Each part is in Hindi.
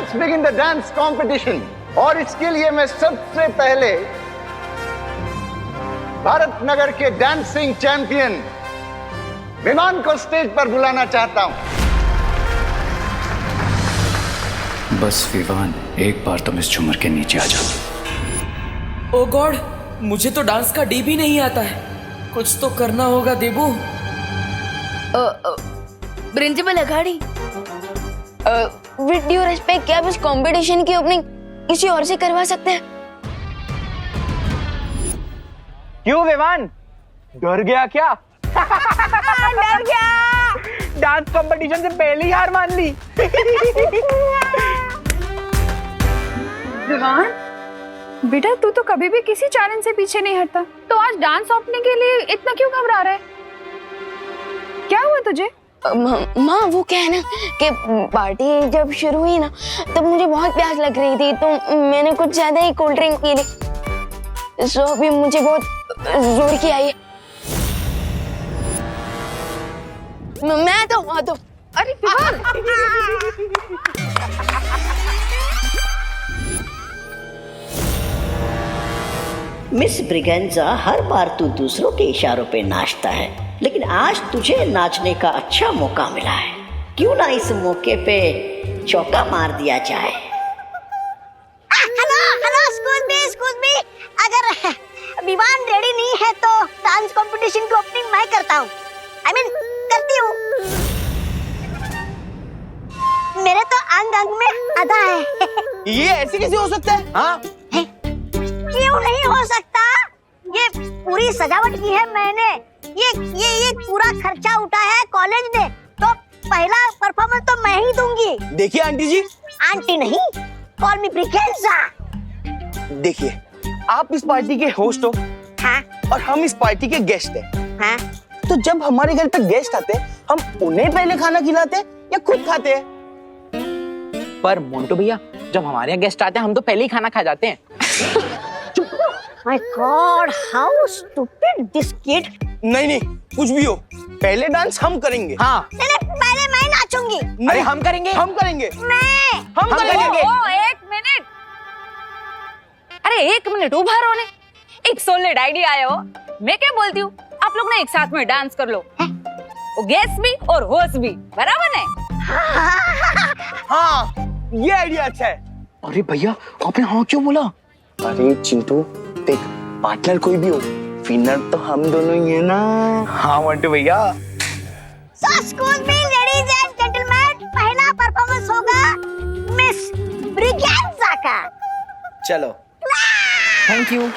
Let's begin the dance competition. और इसके लिए मैं सबसे पहले भारत नगर के डांसिंग चैंपियन विमान को स्टेज पर बुलाना चाहता हूं। बस विवान, एक बार तुम इस झूमर के नीचे आ जाओ। ओ गॉड, मुझे तो डांस का डी भी नहीं आता है। कुछ तो करना होगा Debu. Principal Aghadi, with due respect, क्या आप इस कंपटीशन की ओपनिंग किसी और से करवा सकते हैं? क्यों विवान, डर गया क्या? डर गया। डांस कंपटीशन से पहले ही हार मान ली। विवान बेटा, तू तो कभी भी किसी चैलेंज से पीछे नहीं हटता, तो आज डांस ओपनिंग के लिए इतना क्यों घबरा रहा है? क्या हुआ तुझे? माँ, वो क्या है ना कि पार्टी जब शुरू हुई ना तब मुझे बहुत प्यास लग रही थी, तो मैंने कुछ ज्यादा ही कोल्ड ड्रिंक पी ली। सो अभी मुझे बहुत जोर की आई है। मैं तो अरे विवान! मिस ब्रिगेंजा, हर बार तू दूसरों के इशारों पे नाचता है, लेकिन आज तुझे नाचने का अच्छा मौका मिला है। क्यों ना इस मौके पे चौका मार दिया जाए? हेलो, एक्सक्यूज मी, अगर विवान रेडी नहीं है तो डांस कंपटीशन की ओपनिंग मैं करता हूँ। करती हूँ। मेरे तो अंग अंग में अदा है। ये ऐसे कैसे हो सकता है? हाँ, क्यों नहीं हो सकता? ये पूरी सजावट की है मैंने। ये पूरा खर्चा उठा है कॉलेज ने, तो पहला परफॉर्मेंस तो मैं ही दूंगी। देखिए आंटी जी। आंटी नहीं, कॉल मी ब्रिगेंजा। देखिए, आप इस पार्टी के होस्ट हो। हाँ? और हम इस पार्टी के गेस्ट हैं। हाँ? तो जब हमारे घर पे गेस्ट आते हैं, हम उन्हें पहले खाना खिलाते हैं या खुद खाते हैं? पर मोंटू भैया, जब हमारे यहाँ गेस्ट आते हैं हम तो पहले ही खाना खा जाते हैं। My God, how stupid this kid! नहीं, कुछ भी हो, पहले डांस हम करेंगे। हाँ। नहीं, पहले मैं नाचूंगी। अरे हम करेंगे। मैं। हम करेंगे। एक मिनट, अरे एक मिनट, उभा रहो ने। एक सॉलिड आइडिया आया हो। मैं क्या बोलती हूँ, आप लोग ना एक साथ में डांस कर लो। वो गेस्ट भी और होस्ट भी, बराबर है? हाँ, ये आइडिया अच्छा है। अरे भैया, आपने हाँ क्यों बोला? अरे चिंटू देख, पार्टनर कोई भी हो, विनर तो हम दोनों ही है ना। हाँ मोंटू भैया। So excuse me, ladies and gentlemen, पहला परफॉर्मेंस होगा मिस ब्रिगेंजा का। चलो, थैंक यू।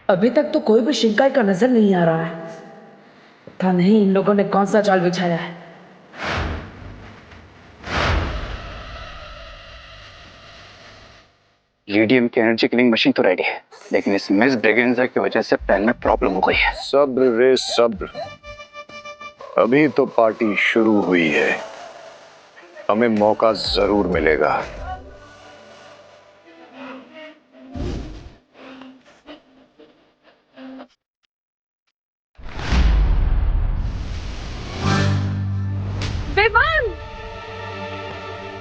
अभी तक तो कोई भी शिकायत का नजर नहीं आ रहा है। पता नहीं इन लोगों ने कौन सा जाल बिछाया है। लीडियम की एनर्जी किलिंग मशीन तो रेडी है, लेकिन इस मिस ब्रिगेंजा की वजह से प्लान में प्रॉब्लम हो गई है। सब्र रे सब्र, अभी तो पार्टी शुरू हुई है, हमें मौका जरूर मिलेगा।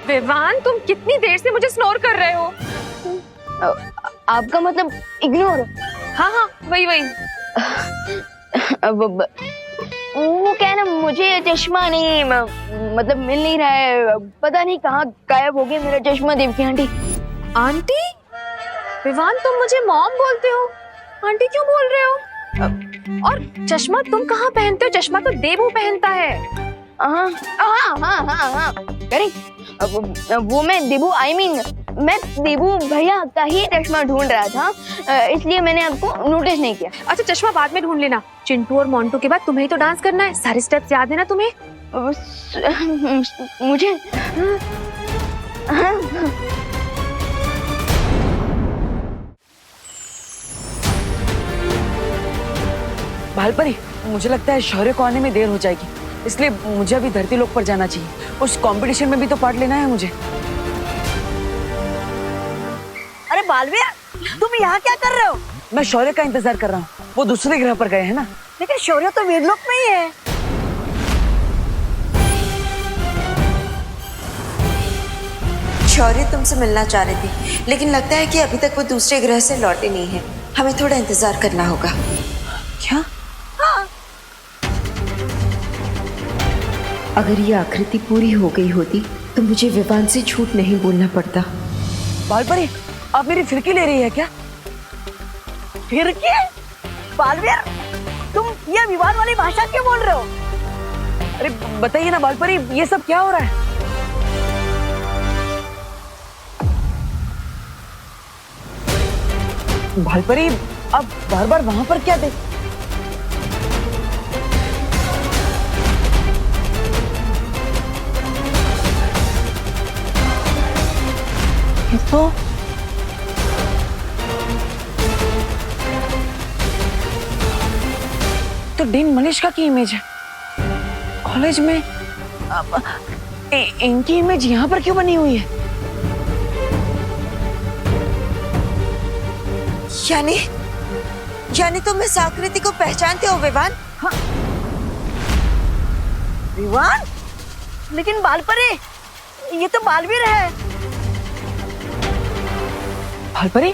विवान, तुम कितनी देर से मुझे स्नोर कर रहे हो? आपका मतलब इग्नोर? हाँ, वही। वो क्या है ना, मुझे चश्मा नहीं मतलब मिल नहीं रहा है। पता नहीं कहाँ गायब हो गया मेरा चश्मा। देवकी आंटी। आंटी? विवान, तुम मुझे मॉम बोलते हो? आंटी क्यों बोल रहे हो? और चश्मा तुम कहाँ पहनते हो? चश्मा तो देबू पहनता है। हाँ हाँ हाँ हाँ हाँ अरे वो मैं देबू मैं देबू भैया का ही चश्मा ढूंढ रहा था, इसलिए मैंने आपको नोटिस नहीं किया। अच्छा चश्मा बाद में ढूंढ लेना। चिंटू और मोंटू के बाद तुम्हें ही तो डांस करना है। सारे स्टेप्स याद है ना तुम्हें? मुझे भालपरी, मुझे लगता है शौर्य को आने में देर हो जाएगी, इसलिए मुझे अभी धरती लोक पर जाना चाहिए। उस कंपटीशन में भी तो पार्ट लेना है मुझे। अरे बालवीर, तुम यहाँ क्या कर रहे हो? मैं शौर्य का इंतजार कर रहा हूँ, वो दूसरे ग्रह पर गए हैं ना। लेकिन शौर्य तो वीरलोक में ही है। शौर्य तुमसे मिलना चाह रही थी, लेकिन लगता है कि अभी तक वो दूसरे ग्रह से लौटे नहीं है। हमें थोड़ा इंतजार करना होगा। क्या? हाँ। अगर ये आकृति पूरी हो गई होती तो मुझे विवान से झूठ नहीं बोलना पड़ता। भालपरी, आप मेरी फिरकी ले रही है क्या? फिरकी? बालवीर, तुम ये विवाद वाली भाषा क्यों बोल रहे हो? अरे बताइए ना भालपरी, ये सब क्या हो रहा है? भालपरी, आप बार बार वहां पर क्या देख? तो डीन मनीषा की इमेज है कॉलेज में। इनकी इमेज यहाँ पर क्यों बनी हुई है? यानी तुम इस आकृति को पहचानते हो विवान? हाँ। विवान? लेकिन बालपरी, ये तो बालवीर है। भालपरी,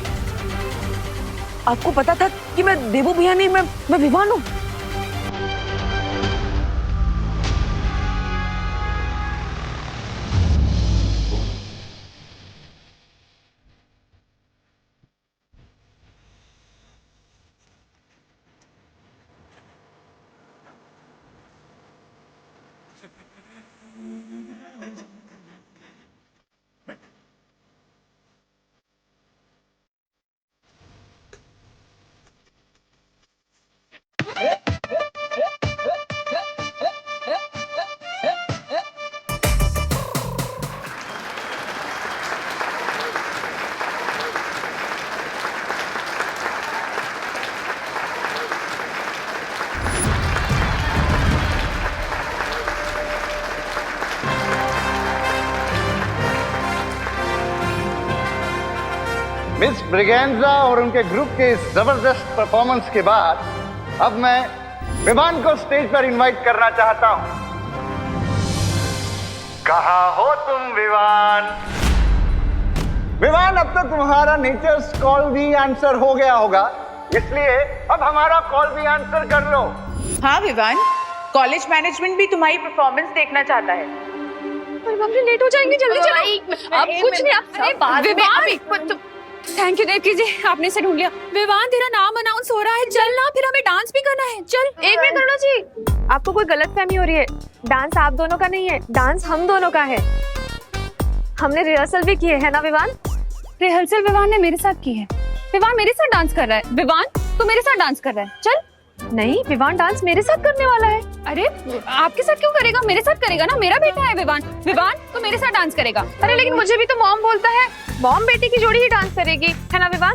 आपको पता था कि मैं देबू भैया नहीं, मैं विवान हूँ। मिस ब्रिगेंजा और उनके ग्रुप के इस जबरदस्त परफॉर्मेंस के बाद अब मैं विवान को स्टेज पर इनवाइट करना चाहता हूं। कहाँ हो तुम विवान? विवान, अब तो तुम्हारा नेचर्स कॉल भी आंसर हो गया होगा, इसलिए अब हमारा कॉल भी आंसर कर लो। हाँ विवान, कॉलेज मैनेजमेंट भी तुम्हारी परफॉर्मेंस देखना चाहता है। हम लेट हो जाएंगे, जल्दी चलो। अब कुछ नहीं। विवान, थैंक यू देवकी जी, आपने इसे ढूंढ लिया। विवान, तेरा नाम अनाउंस हो रहा है, चल ना, फिर हमें डांस भी करना है। चल। एक मिनट करो जी, आपको कोई गलतफहमी हो रही है। डांस आप दोनों का नहीं है, डांस हम दोनों का है। हमने रिहर्सल भी की है ना विवान? रिहर्सल विवान ने मेरे साथ की है। विवान मेरे साथ डांस कर रहा है। विवान, तू मेरे साथ डांस कर रहा है। चल। नहीं, विवान डांस मेरे साथ करने वाला है। अरे आपके साथ क्यों करेगा? मेरे साथ करेगा ना, मेरा बेटा है विवान। विवान, तो मेरे साथ डांस करेगा। अरे लेकिन मुझे भी तो मॉम बोलता है, मॉम बेटी की जोड़ी ही डांस करेगी, है ना विवान?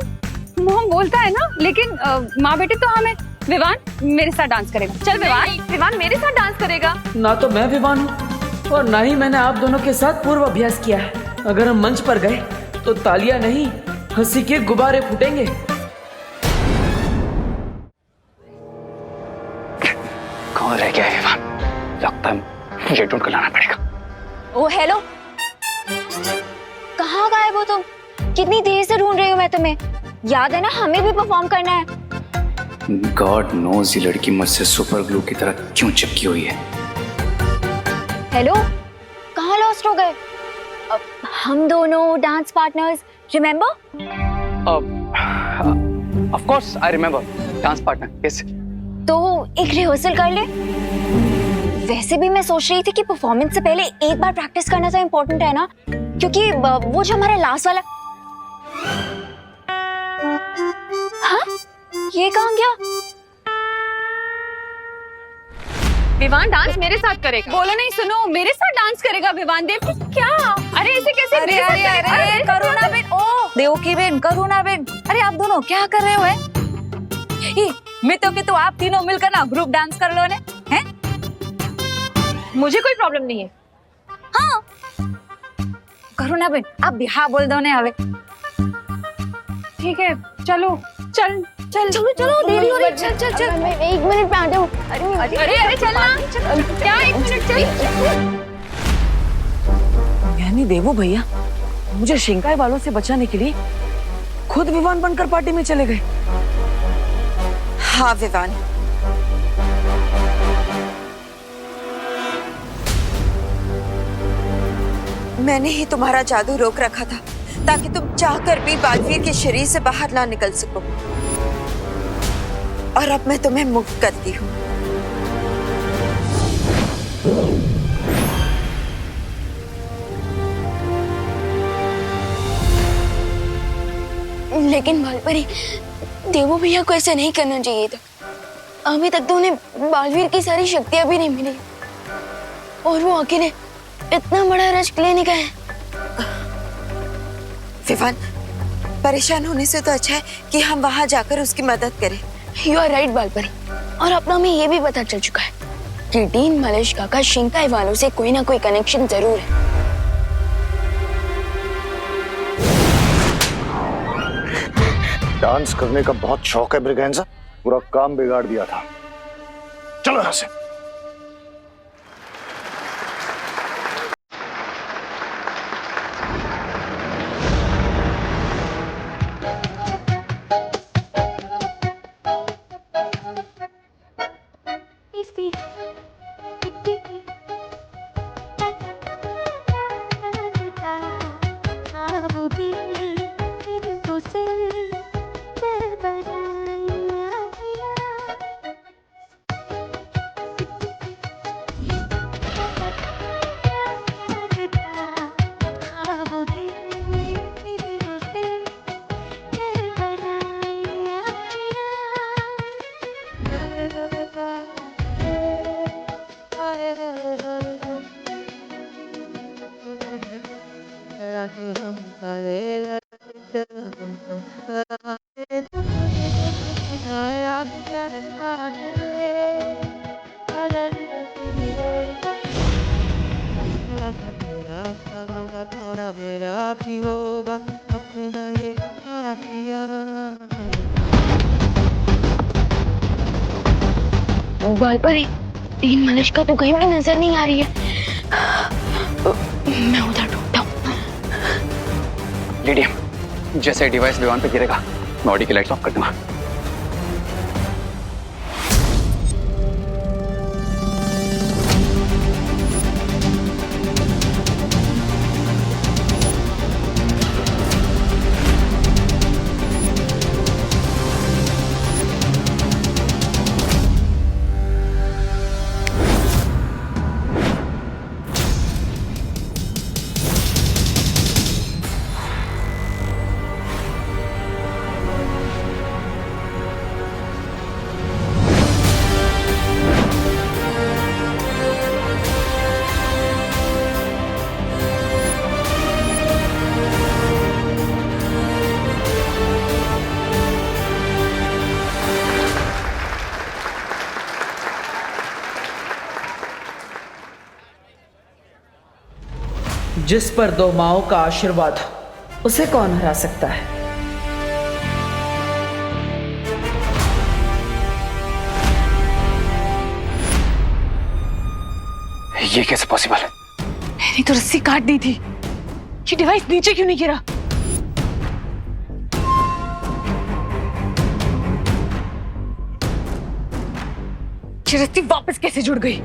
मॉम बोलता है ना, लेकिन माँ बेटे तो हमें। विवान मेरे साथ डांस करेगा। चल विवान, विवान मेरे साथ डांस करेगा। ना तो मैं विवान हूँ और ना ही मैंने आप दोनों के साथ पूर्व अभ्यास किया है। अगर हम मंच पर गए तो तालियां नहीं, हंसी के गुब्बारे फूटेंगे। कौन रह गया है विवान? लगता है मुझे ढूंढ कर लाना पड़ेगा। ओ हेलो, कहाँ गायब हो तुम? कितनी देर से ढूंढ रही हूँ मैं तुम्हें। याद है ना, हमें भी परफॉर्म करना है। गॉड नोज ये लड़की मुझसे सुपर ग्लू की तरह क्यों चिपकी हुई है। हेलो, कहाँ लॉस्ट हो गए? हम दोनों dance partners, remember? Of course I remember, dance partner. Yes. तो एक रिहर्सल कर ले। वैसे भी मैं सोच रही थी कि परफॉर्मेंस से पहले एक बार प्रैक्टिस करना तो इम्पोर्टेंट है ना, क्योंकि वो जो हमारा लास्ट वाला। हाँ, ये कहाँ गया? विवान डांस मेरे साथ करेगा। बोलो नहीं, सुनो, मेरे साथ डांस करेगा विवान। देव क्या? अरे ऐसे कैसे? अरे अरे अरे करुणा बेन, ओ देवकी बेन, करुणा बेन, अरे आप दोनों क्या कर रहे हो? मैं तो कि तो आप तीनों मिलकर ना ग्रुप डांस कर लो ने, हैं? मुझे कोई प्रॉब्लम नहीं है। हाँ करुणा बेन, आप भी हाँ बोल दो ने हवे। ठीक है, चलो चल चल चलो चलो, देरी हो रही है। चल चल चल, मैं 1 मिनट में आती हूँ। अरे अरे चलना, क्या 1 मिनट? चल। यानी देवू भैया मुझे शिंकाई वालों से बचाने के लिए खुद विवान बनकर पार्टी में चले गए। हाँ विवान, मैंने ही तुम्हारा जादू रोक रखा था ताकि तुम चाहकर भी बालवीर के शरीर से बाहर ना निकल सको, और अब मैं तुम्हें मुक्त करती हूँ। लेकिन बालपरी, देवू भैया को ऐसा नहीं करना चाहिए था। अभी तक तो उन्हें बालवीर की सारी शक्तियां भी नहीं मिली, और वो अकेले इतना बड़ा रिस्क लेने गए। विवान, परेशान होने से तो अच्छा है कि हम वहां जाकर उसकी मदद करें। यू आर राइट बालपरी, और अपना में ये भी पता चल चुका है कि डीन मलेशिका का शिंकाई वालों से कोई ना कोई कनेक्शन जरूर है। डांस करने का बहुत शौक है ब्रिगेंजा, पूरा काम बिगाड़ दिया था। चलो यहां से। बालपरी, डीन मलेशिका तो कहीं भी नजर नहीं आ रही है। मैं उधर ढूंढता हूँ। लिडिया, जैसे डिवाइस विमान पे गिरेगा मैं ऑडी की लाइट ऑफ कर दूंगा। जिस पर 2 माओं का आशीर्वाद हो, उसे कौन हरा सकता है? ये कैसे पॉसिबल है? मैंने तो रस्सी काट दी थी। ये डिवाइस नीचे क्यों नहीं गिरा? ये रस्सी वापस कैसे जुड़ गई?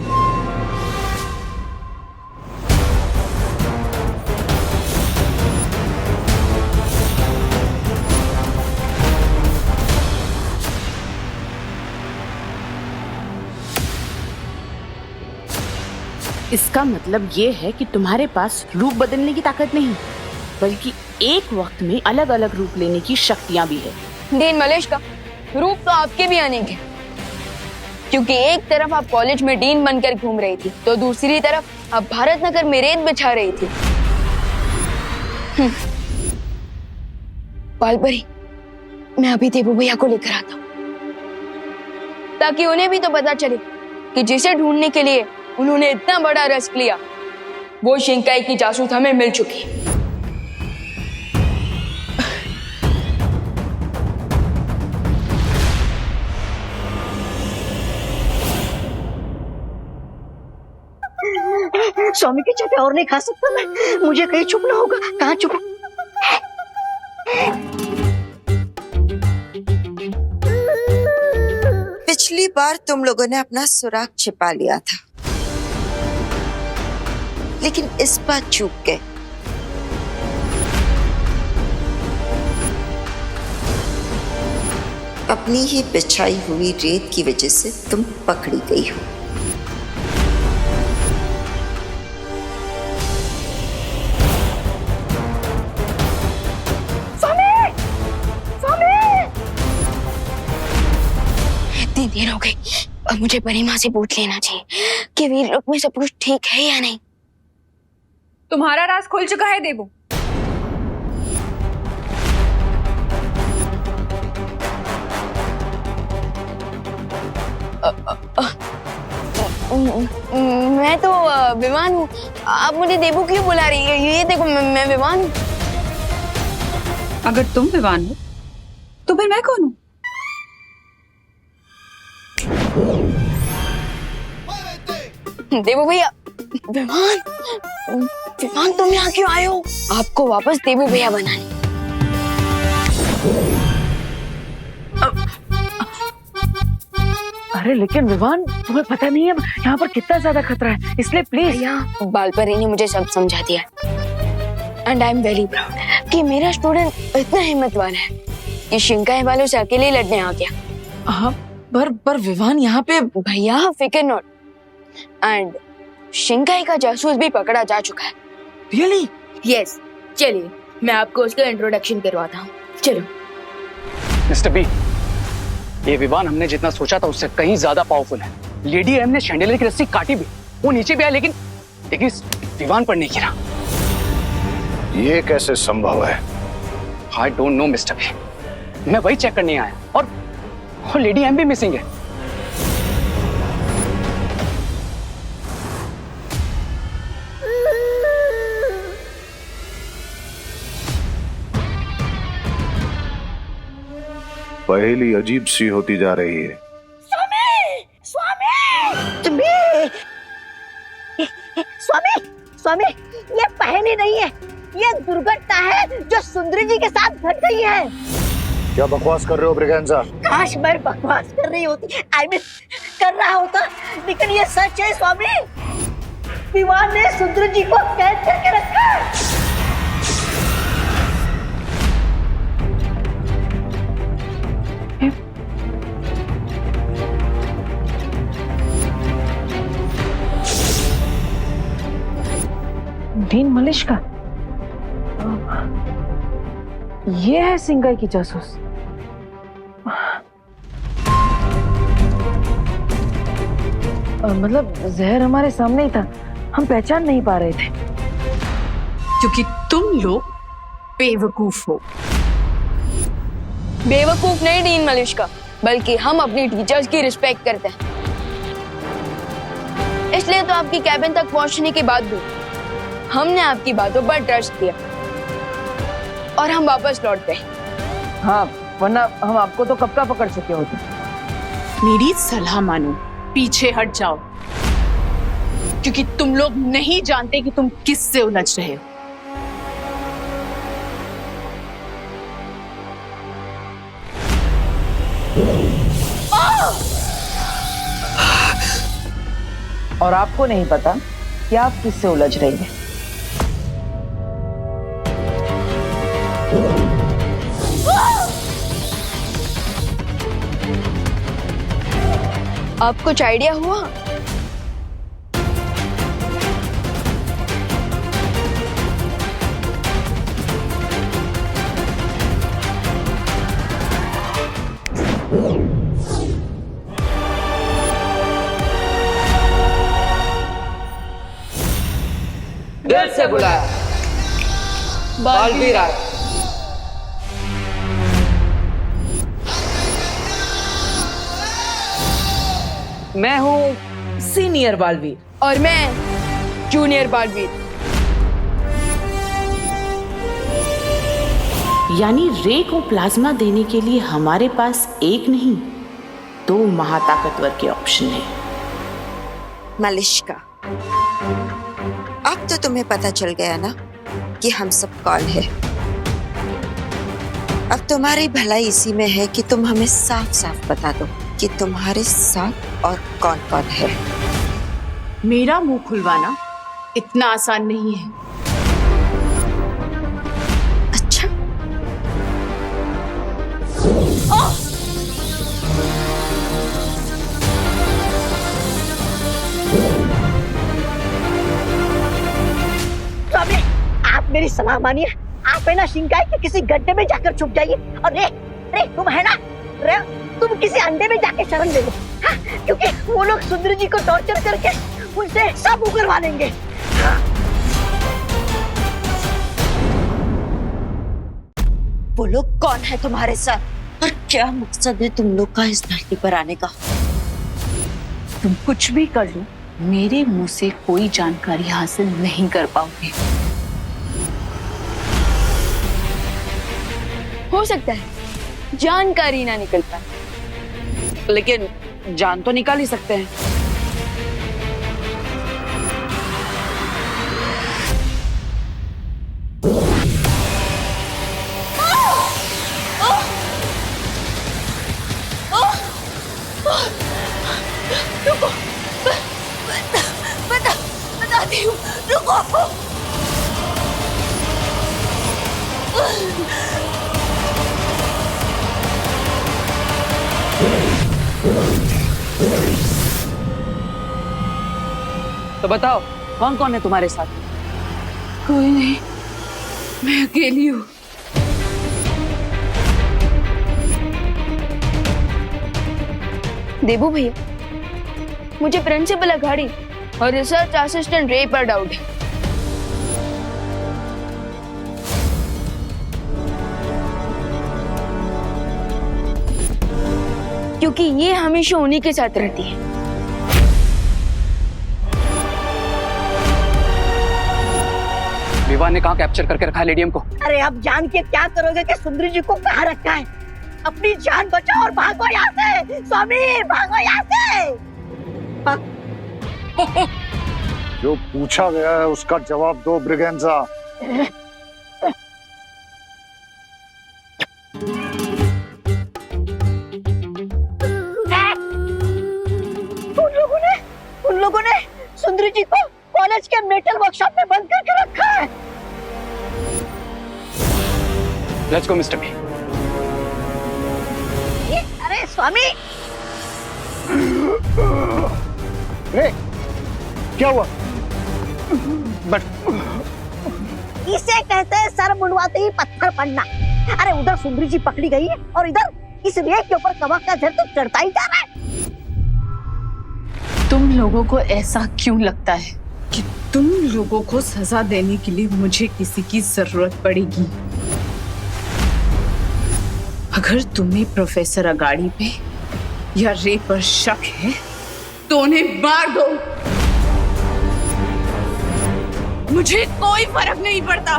इसका मतलब ये है कि तुम्हारे पास रूप बदलने की ताकत नहीं, बल्कि एक वक्त में अलग अलग रूप लेने की शक्तियां भी है। डीन मलिश्का, रूप तो आपके भी अनेक है, क्योंकि एक तरफ आप कॉलेज में डीन बनकर घूम रही थी, तो दूसरी तरफ आप भारत नगर में रेत बिछा रही थी। बालपरी, मैं अभी देबू भैया को लेकर आता हूँ, ताकि उन्हें भी तो पता चले कि जिसे ढूंढने के लिए उन्होंने इतना बड़ा रिस्क लिया, वो शिंकाई की जासूस हमें मिल चुकी है। स्वामी के चटे और नहीं खा सकता मैं, मुझे कहीं छुपना होगा। कहाँ छुपूं? पिछली बार तुम लोगों ने अपना सुराग छिपा लिया था, लेकिन इस बार चूक गए। अपनी ही बिछाई हुई रेत की वजह से तुम पकड़ी गई हो। इतनी देर हो गई, अब मुझे परी माँ से पूछ लेना चाहिए कि वीर लोक में सब कुछ ठीक है या नहीं। तुम्हारा राज खुल चुका है देबू। मैं तो विमान हूँ, आप मुझे देबू क्यों बुला रही है? ये देखो, मैं विमान हूँ। अगर तुम विवान हो तो फिर मैं कौन हूँ? देबू भैया, विमान, विमान तुम यहाँ क्यों आए हो? आपको वापस देबू भैया बनाने। अरे लेकिन विवान, तुम्हें पता नहीं है यहाँ पर कितना ज्यादा खतरा है, इसलिए प्लीज। भैया, बालपरी ने मुझे सब समझा दिया, and I am very proud कि मेरा स्टूडेंट इतना हिम्मतवान है कि शिंकाई वालों से अकेले लड़ने आ गया। हाँ, पर विवान यहाँ पे। भैया फिकर नॉट, एंड शिंकाई का जासूस भी पकड़ा जा चुका है। रियली? यस, चलिए मैं आपको उसका इंट्रोडक्शन करवाता हूँ। चलो। मिस्टर बी, ये विवान हमने जितना सोचा था उससे कहीं ज्यादा पावरफुल है। लेडी एम ने शैंडलियर की रस्सी काटी भी, वो नीचे भी आया, लेकिन इस विवान पर नहीं गिरा। ये कैसे संभव है? I don't know mister B, मैं वही चेक करने आया, और लेडी एम भी मिसिंग है। पहेली अजीब सी होती जा रही है। स्वामी, स्वामी, स्वामी, स्वामी, ये पहेली नहीं है, ये दुर्घटना है जो सुंदरी जी के साथ घट गई है। क्या बकवास कर रहे हो ब्रिगेंजा? काश मैं बकवास कर रही होती, आई मीन कर रहा होता, लेकिन ये सच है स्वामी। विवान ने सुंदरी जी को कैद करके रखा है। डीन मलिश्का, ये है सिंगाई की जासूस। मतलब जहर हमारे सामने ही था, हम पहचान नहीं पा रहे थे। क्योंकि तुम लोग बेवकूफ हो। बेवकूफ नहीं डीन मलिश्का, बल्कि हम अपनी टीचर्स की रिस्पेक्ट करते हैं। इसलिए तो आपकी कैबिन तक पहुंचने के बाद भी हमने आपकी बातों पर ट्रस्ट किया और हम वापस लौट गए। हाँ, वरना हम आपको तो कब का पकड़ चुके होते। मेरी सलाह मानो, पीछे हट जाओ, क्योंकि तुम लोग नहीं जानते कि तुम किससे उलझ रहे हो। और आपको नहीं पता कि आप किससे उलझ रही हैं। आप कुछ आइडिया हुआ? से बुलाया? बालवीर आया। मैं हूँ सीनियर बालवीर। और मैं जूनियर बालवीर। यानी रे को प्लाज्मा देने के लिए हमारे पास एक नहीं 2 महाताकतवर के ऑप्शन है। मलिश्का, अब तो तुम्हें पता चल गया ना कि हम सब कौन है। अब तुम्हारी भलाई इसी में है कि तुम हमें साफ साफ बता दो कि तुम्हारे साथ और कौन कौन है। मेरा मुंह खुलवाना इतना आसान नहीं है। अच्छा, स्वामी, आप मेरी सलाह मानिए। आप है ना शिंकाई के किसी गड्ढे में जाकर छुप जाइए। और रे तुम है ना, रे तुम किसी अंडे में जाके शरण ले लो। हाँ, क्योंकि वो लोग सुंदर जी को टॉर्चर करके उनसे सब उगलवा लेंगे। वो लोग कौन है तुम्हारे साथ और क्या मकसद है तुम लोग का इस धरती पर आने का? तुम कुछ भी कर लो, मेरे मुंह से कोई जानकारी हासिल नहीं कर पाओगे। हो सकता है जानकारी ना निकल पाए, लेकिन जान तो निकाल ही सकते हैं। बताती हूँ, रुको। तो बताओ, कौन कौन है तुम्हारे साथ? कोई नहीं, मैं अकेली हूँ। देबू भैया, मुझे प्रिंसिपल अघाड़ी और रिसर्च असिस्टेंट रे पर डाउट है। क्योंकि ये हमेशा उन्हीं के साथ रहती है। विवान ने कहाँ कैप्चर करके रखा है लेडियम को? अरे अब जान के क्या करोगे कि सुंदरी जी को कहाँ रखा है? अपनी जान बचाओ और भागो यहाँ से। स्वामी, भागो यहाँ से। जो पूछा गया है उसका जवाब दो ब्रिगेंजा। उन लोगों ने सुंदरी जी को कॉलेज के मेटल वर्कशॉप में बंद करके रखा है। Let's go mister B. अरे स्वामी, क्या हुआ? बट इसे कहते हैं सर मुंडवाते ही पत्थर पड़ना। अरे उधर सुंदरी जी पकड़ी गई है और इधर इस रेत के ऊपर कवक का झड़ तो चढ़ता ही जा रहा है। तुम लोगों को ऐसा क्यों लगता है कि तुम लोगों को सजा देने के लिए मुझे किसी की जरूरत पड़ेगी? अगर तुम्हें प्रोफेसर अगाड़ी पे या रे पर शक है तो उन्हें मार दो, मुझे कोई फर्क नहीं पड़ता।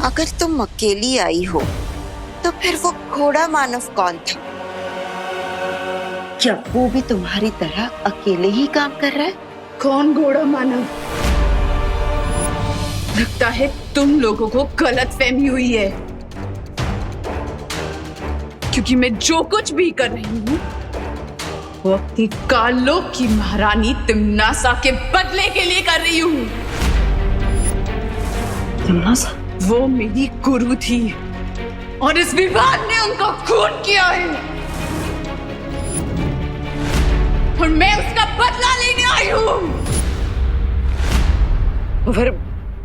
अगर तुम अकेली आई हो तो फिर वो घोड़ा मानव कौन था? क्या वो भी तुम्हारी तरह अकेले ही काम कर रहा है? कौन घोड़ा मानव? लगता है तुम लोगों को गलतफहमी हुई है, क्योंकि मैं जो कुछ भी कर रही हूँ वो अपनी कालों की महारानी तिम्नासा के बदले के लिए कर रही हूँ। तिम्नासा? वो मेरी गुरु थी और इस विवाद ने उनका खून किया है और मैं उसका बदला लेने आई हूँ। तो फिर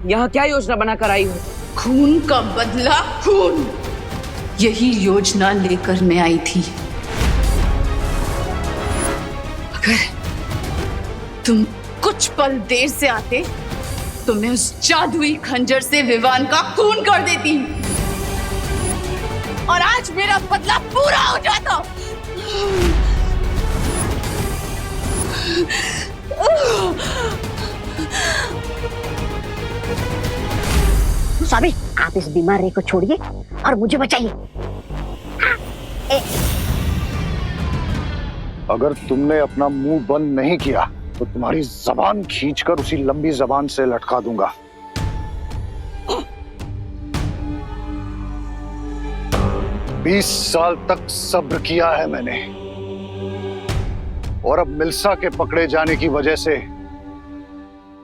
यहाँ क्या योजना बनाकर आई हो? खून का बदला खून, यही योजना लेकर मैं तुम कुछ पल देर से आते तो मैं उस जादुई खंजर से विवान का खून कर देती और आज मेरा बदला पूरा हो जाता। स्वामी, आप इस बीमारी को छोड़िए और मुझे बचाइए। अगर तुमने अपना मुंह बंद नहीं किया तो तुम्हारी जबान खींचकर उसी लंबी जबान से लटका दूंगा। बीस साल तक सब्र किया है मैंने, और अब मिल्सा के पकड़े जाने की वजह से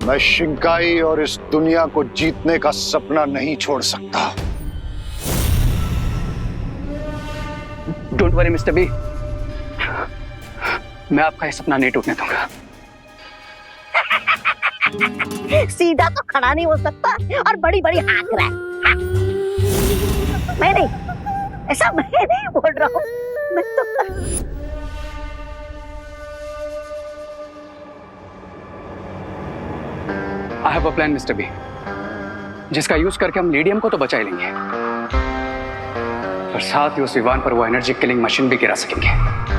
मैं शिंकाई और इस दुनिया को जीतने का सपना नहीं छोड़ सकता। डोंट वरी मिस्टर बी, मैं आपका ये सपना नहीं टूटने दूंगा। सीधा तो खड़ा नहीं हो सकता और बड़ी बड़ी हाँक रहा है। मैं नहीं, ऐसा मैं नहीं बोल रहा हूँ, मैं तो I have a plan mister B, जिसका यूज करके हम लीडियम को तो बचा ही लेंगे, और साथ ही उस विवान पर वो एनर्जी किलिंग मशीन भी गिरा सकेंगे।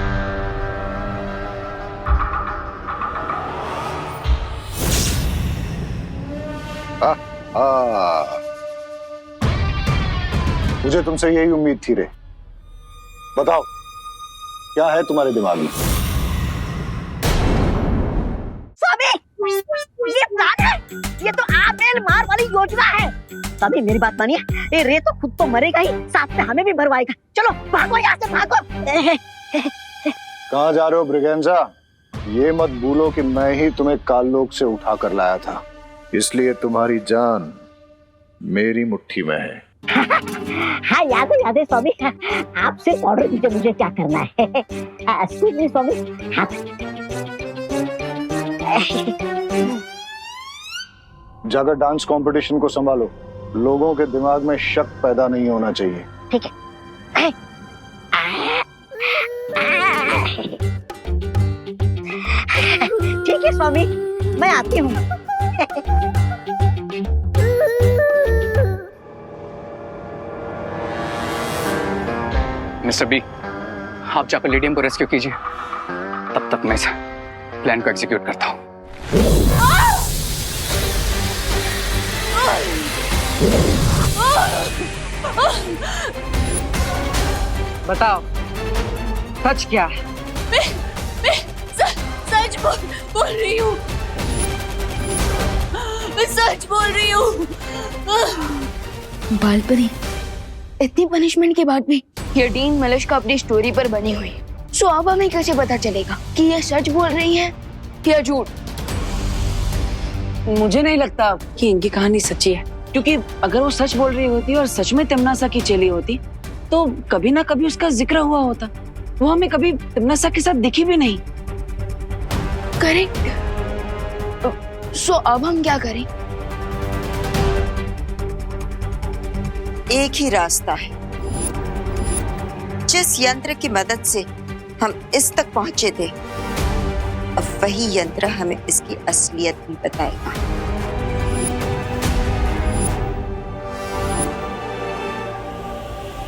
मुझे तुमसे यही उम्मीद थी रे। बताओ क्या है तुम्हारे दिमाग में? स्वामी, ये प्लान है, ये तो आमेल मार वाली योजना है। स्वामी मेरी बात मानिए, ये रे तो खुद तो मरेगा ही, साथ में हमें भी मरवाएगा। चलो भागो यहाँ से, भागो। कहाँ जा रहे हो ब्रिगेंजा? ये मत भूलो कि मैं ही तुम्हें काललोक से उठा कर लाया था, इसलिए तुम्हारी जान मेरी मुट्ठी में है। हाँ याद है स्वामी, आपसे ऑर्डर दीजिए मुझे क्या करना है। एक्सक्यूज मी स्वामी। हाँ। जाकर डांस कंपटीशन को संभालो, लोगों के दिमाग में शक पैदा नहीं होना चाहिए। ठीक है। ठीक है स्वामी, मैं आती हूँ। मिस्टर बी, आप जाकर लीडियम को रेस्क्यू कीजिए, तब तक मैं इस प्लान को एग्जीक्यूट करता हूं। बताओ सच क्या है? मैं सच बोल रही हूँ, मैं सच बोल रही हूँ। बालपरी, इतनी पनिशमेंट के बाद भी ये डीन मलिश्का अपनी स्टोरी पर बनी हुई। सो अब हमें कैसे पता चलेगा कि ये सच बोल रही है या झूठ? मुझे नहीं लगता कि इनकी कहानी सच्ची है, क्योंकि अगर वो सच बोल रही होती और सच में तिमनासा की चेली होती तो कभी ना कभी उसका जिक्र हुआ होता। वो हमें कभी तिमनासा के साथ दिखी भी नहीं। करेक्ट। सो अब हम क्या करें? एक ही रास्ता है, जिस यंत्र की मदद से हम इस तक पहुंचे थे, अब वही यंत्र हमें इसकी असलियत भी बताएगा।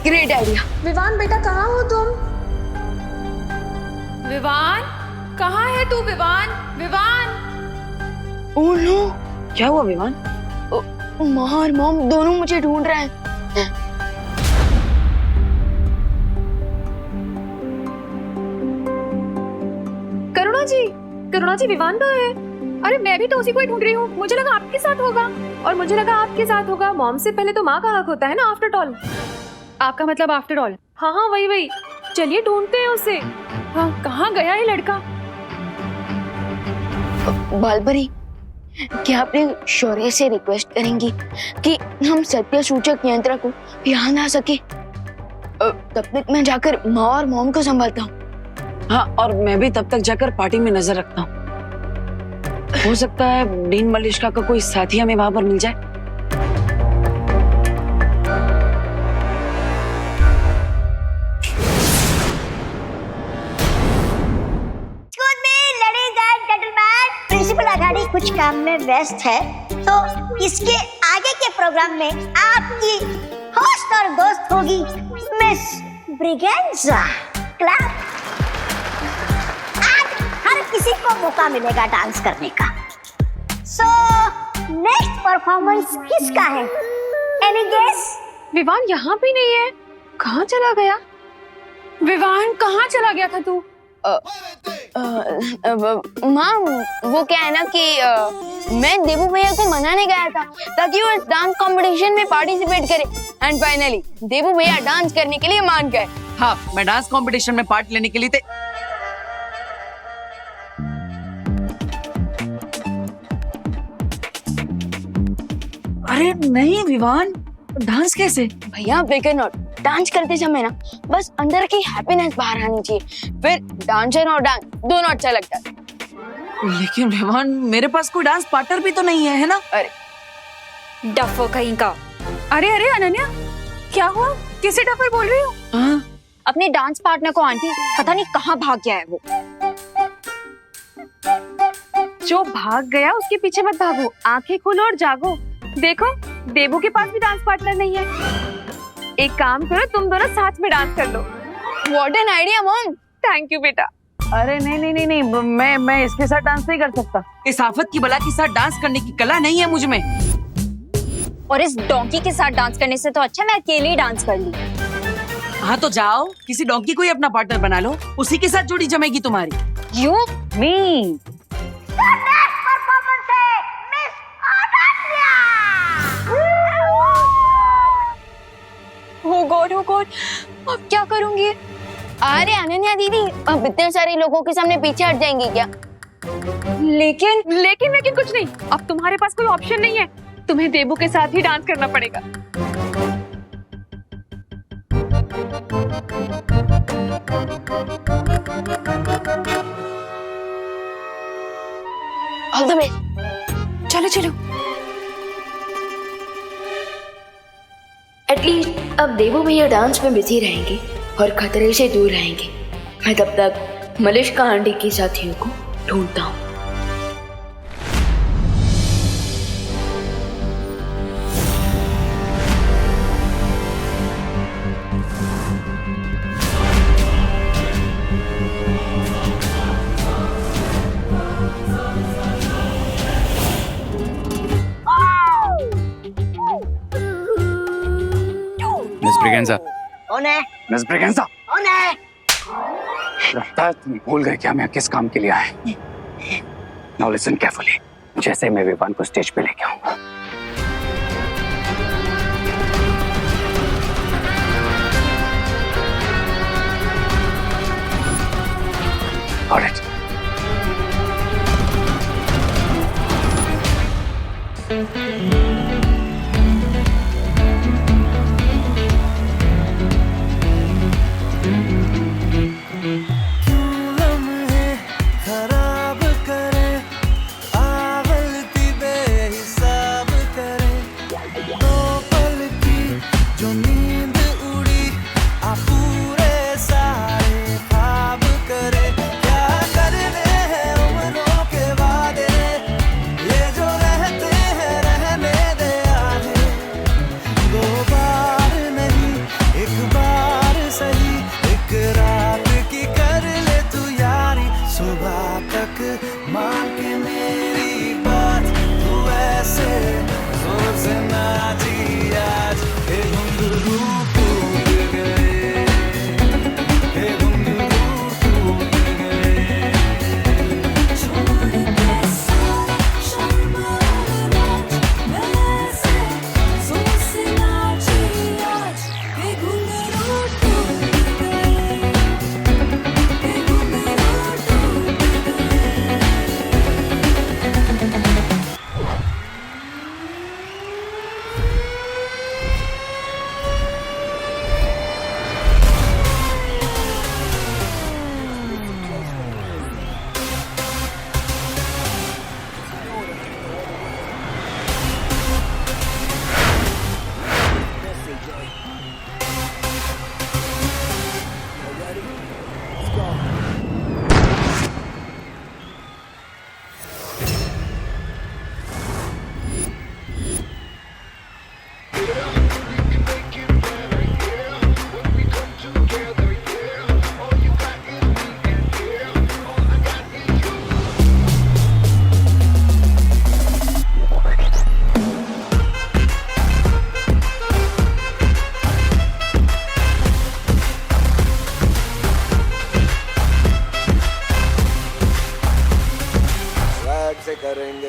Great idea. विवान बेटा, कहाँ हो तुम? विवान, कहाँ है तू? विवान, विवान। ओह नो, क्या हुआ विवान? माँ और मॉम दोनों मुझे ढूंढ रहे हैं। करुणा जी, विवान कहाँ है? अरे मैं भी तो उसी को ही ढूंढ रही हूँ। मुझे लगा आपके साथ होगा, और मुझे लगा आपके साथ होगा। मॉम से पहले तो माँ का हक होता है ना, आफ्टर ऑल। आपका मतलब आफ्टर ऑल? हाँ हाँ, वही। चलिए ढूंढते हैं उसे। हाँ, कहाँ गया ये लड़का? बालपरी, क्या आपने शौर्य से रिक्वेस्ट करेंगी कि हम सत्य सूचक यंत्र को यहाँ ला सके? तब तक मैं जाकर माँ और मॉम को संभालता हूँ। हाँ, और मैं भी तब तक जाकर पार्टी में नजर रखता हूँ। हो सकता है डीन मलिश्का का कोई साथी हमें वहां पर मिल जाए। Ladies and gentlemen, please काम में व्यस्त है, तो इसके आगे के प्रोग्राम में आपकी होस्ट और दोस्त होगी मिस ब्रिगेंजा। क्लैप। आज हर किसी को मौका मिलेगा डांस करने का। सो नेक्स्ट परफॉर्मेंस किसका है? Any guess? विवान यहाँ भी नहीं है, कहाँ चला गया? विवान कहाँ चला गया था तू? माँ वो क्या है ना कि मैं देबू भैया को मनाने गया था ताकि वो डांस कंपटीशन में पार्टिसिपेट करे, एंड फाइनली देबू भैया डांस करने के लिए मान गए। हाँ, मैं डांस कंपटीशन में पार्ट लेने के लिए थे। अरे नहीं विवान, डांस कैसे? भैया बिगर नॉट, डांस करते समय ना बस अंदर की हैप्पीनेस बाहर आनी चाहिए, फिर डांसर और डांस दोनों अच्छा लगता है। लेकिन विवान मेरे पास कोई डांस पार्टनर भी तो नहीं है, है ना? अरे डफो कहीं का। अरे अरे अनन्या, क्या हुआ? किसे डफर बोल रही हो? हाँ? अपने डांस पार्टनर को आंटी पता नहीं कहाँ भाग गया है वो। जो भाग गया उसके पीछे मत भागो, आंखें खोलो और जागो। देखो देबू के पास भी डांस पार्टनर नहीं है। एक काम करो, तुम दोनों साथ में डांस कर लो। What an idea mom. Thank you बेटा। अरे नहीं, मैं इसके साथ डांस नहीं कर सकता। इस आफत की बला के साथ डांस करने की कला नहीं है मुझ में। और इस डोंकी के साथ डांस करने से तो अच्छा मैं अकेले ही डांस कर ली। हाँ तो जाओ, किसी डोंकी को ही अपना पार्टनर बना लो, उसी के साथ जोड़ी जमेगी तुम्हारी। You me. परफॉर्मेंस है मिस अनन्या। Oh God, अब क्या करूंगी? अरे अनन्या दीदी, अब इतने सारे लोगों के सामने पीछे हट जाएंगी क्या? लेकिन कुछ नहीं, अब तुम्हारे पास कोई ऑप्शन नहीं है, तुम्हें देबू के साथ ही डांस करना पड़ेगा। All the best. चलो। एटलीस्ट अब देबू भैया डांस में बिजी रहेंगे और खतरे से दूर रहेंगे। मैं तब तक मलिश्का आंटी की साथियों को ढूंढता हूँ। मिस ब्रिगेंजा। कौन है? मिस ब्रिगेंजा, कौन है? लगता है तुम भूल गए क्या मैं किस काम के लिए आए। Now listen carefully. जैसे मैं विवान को स्टेज पे लेके आऊंगा, ऑलराइट, खराब करे आवलती बेहिसाब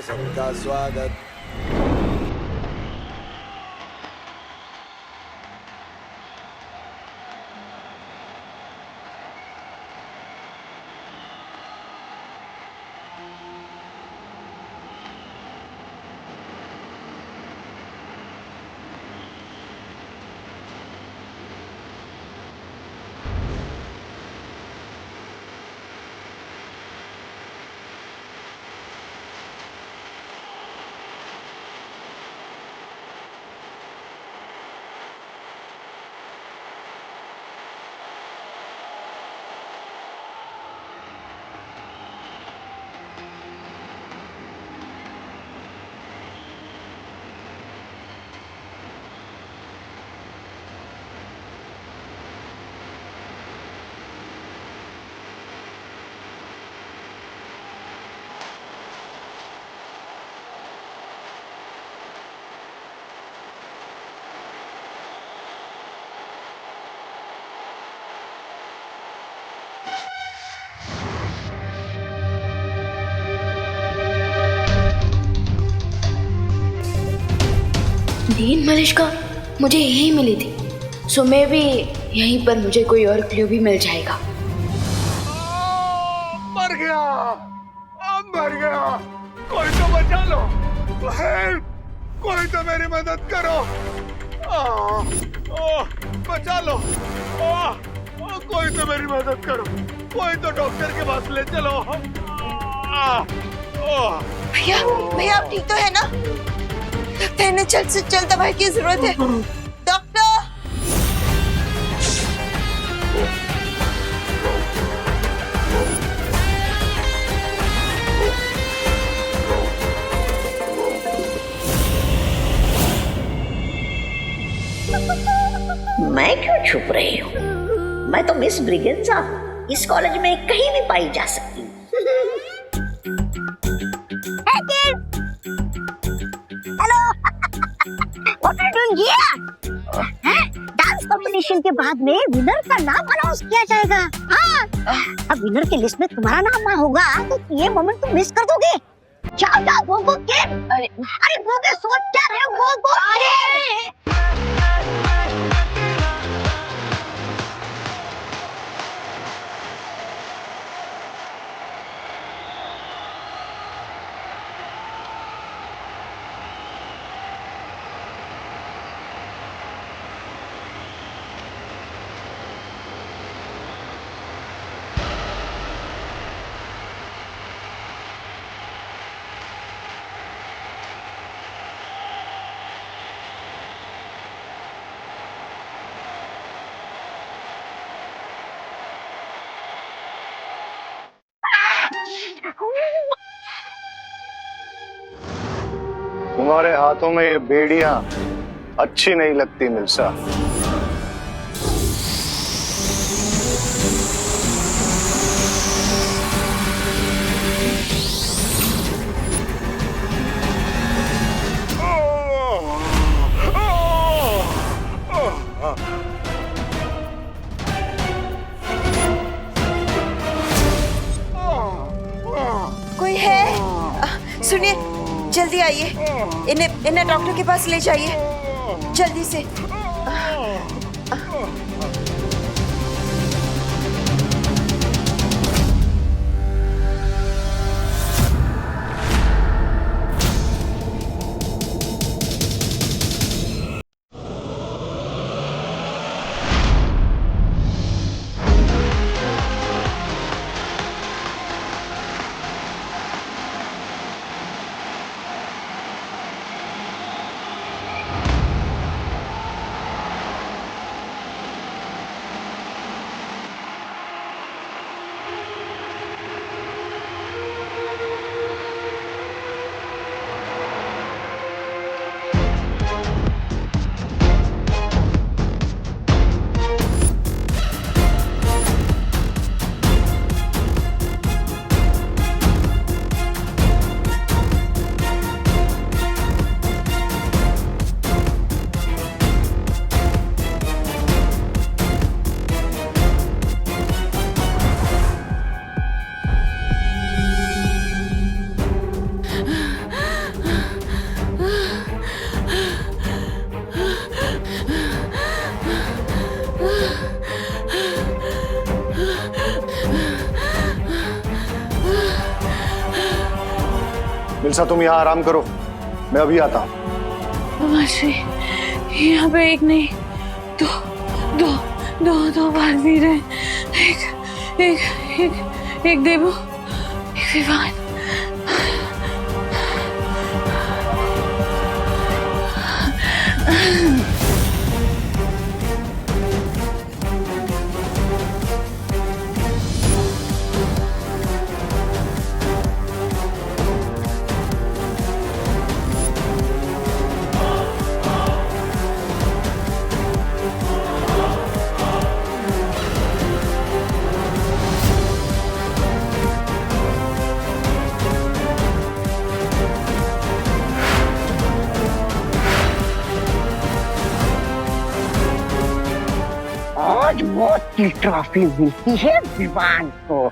में सबका स्वागत। दीन मलिश्का मुझे यही मिली थी, सो मैं भी यहीं पर मुझे कोई और क्लू भी मिल जाएगा। मर गया, मर गया, कोई तो बचा लो, हेल्प, कोई तो मेरी मदद करो, बचा लो, कोई तो मेरी मदद करो, कोई तो डॉक्टर के पास ले चलो। भैया भैया आप ठीक तो है ना? लगता है इन्हें जल्द से जल्द दवाई की जरूरत है। डॉक्टर! मैं क्यों छुप रही हूँ? मैं तो मिस ब्रिगेंजा इस कॉलेज में कहीं भी पाई जा सकती हूँ। डांस कंपटीशन के बाद में विनर का नाम अनाउंस किया जाएगा। हाँ, अब विनर के लिस्ट में तुम्हारा नाम ना होगा तो ये मोमेंट तुम मिस कर दोगे। जाओ जाओ गो गो के। अरे गो के सोच क्या रहे हो? गो गो। तुम्हारे हाथों में ये बेड़ियां अच्छी नहीं लगती मिर्जा। कोई है? सुनिए, जल्दी आइए, इन्हें डॉक्टर के पास ले जाइए जल्दी से। विल्सा तुम यहाँ आराम करो, मैं अभी आता हूँ। मासी, यहाँ पे एक नहीं दो दो दो दो बार वीर हैं। एक एक एक एक देवू, एक विवान। आज बहुत की ट्रॉफी मिलती है विवान को।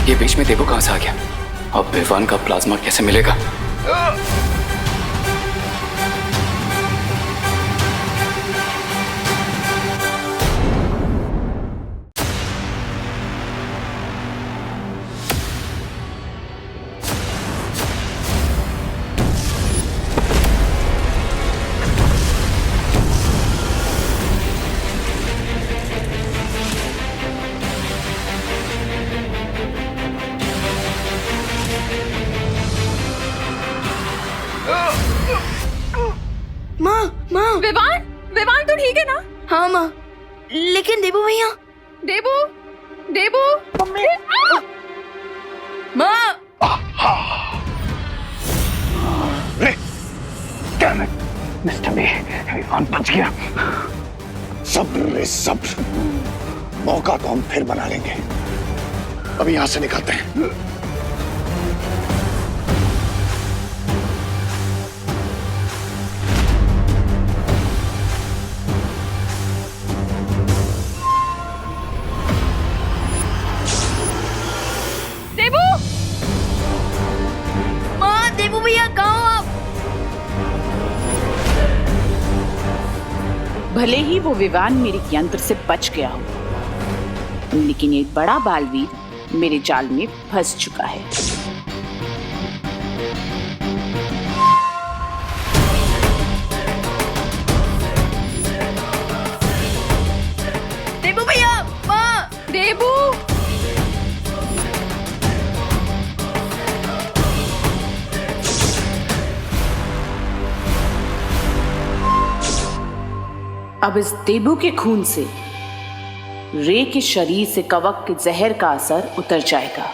ये बीच में देवू कहां से आ गया? अब विवान का प्लाज्मा कैसे मिलेगा? विवान, विवान तो ठीक है ना? हाँ माँ, लेकिन देबू भैया। देबू, देबू, माँ। मिस्टर बी, विवान बच गया। सब्र सब्र, मौका तो हम फिर बना लेंगे। अभी यहां से निकलते हैं। देबू भैया कहाँ हो आप? भले ही वो विवान मेरे यंत्र से बच गया हो, लेकिन एक बड़ा बालवीर मेरे जाल में फंस चुका है। देबू भैया, माँ। देबू, अब इस देबू के खून से रे के शरीर से कवक के जहर का असर उतर जाएगा।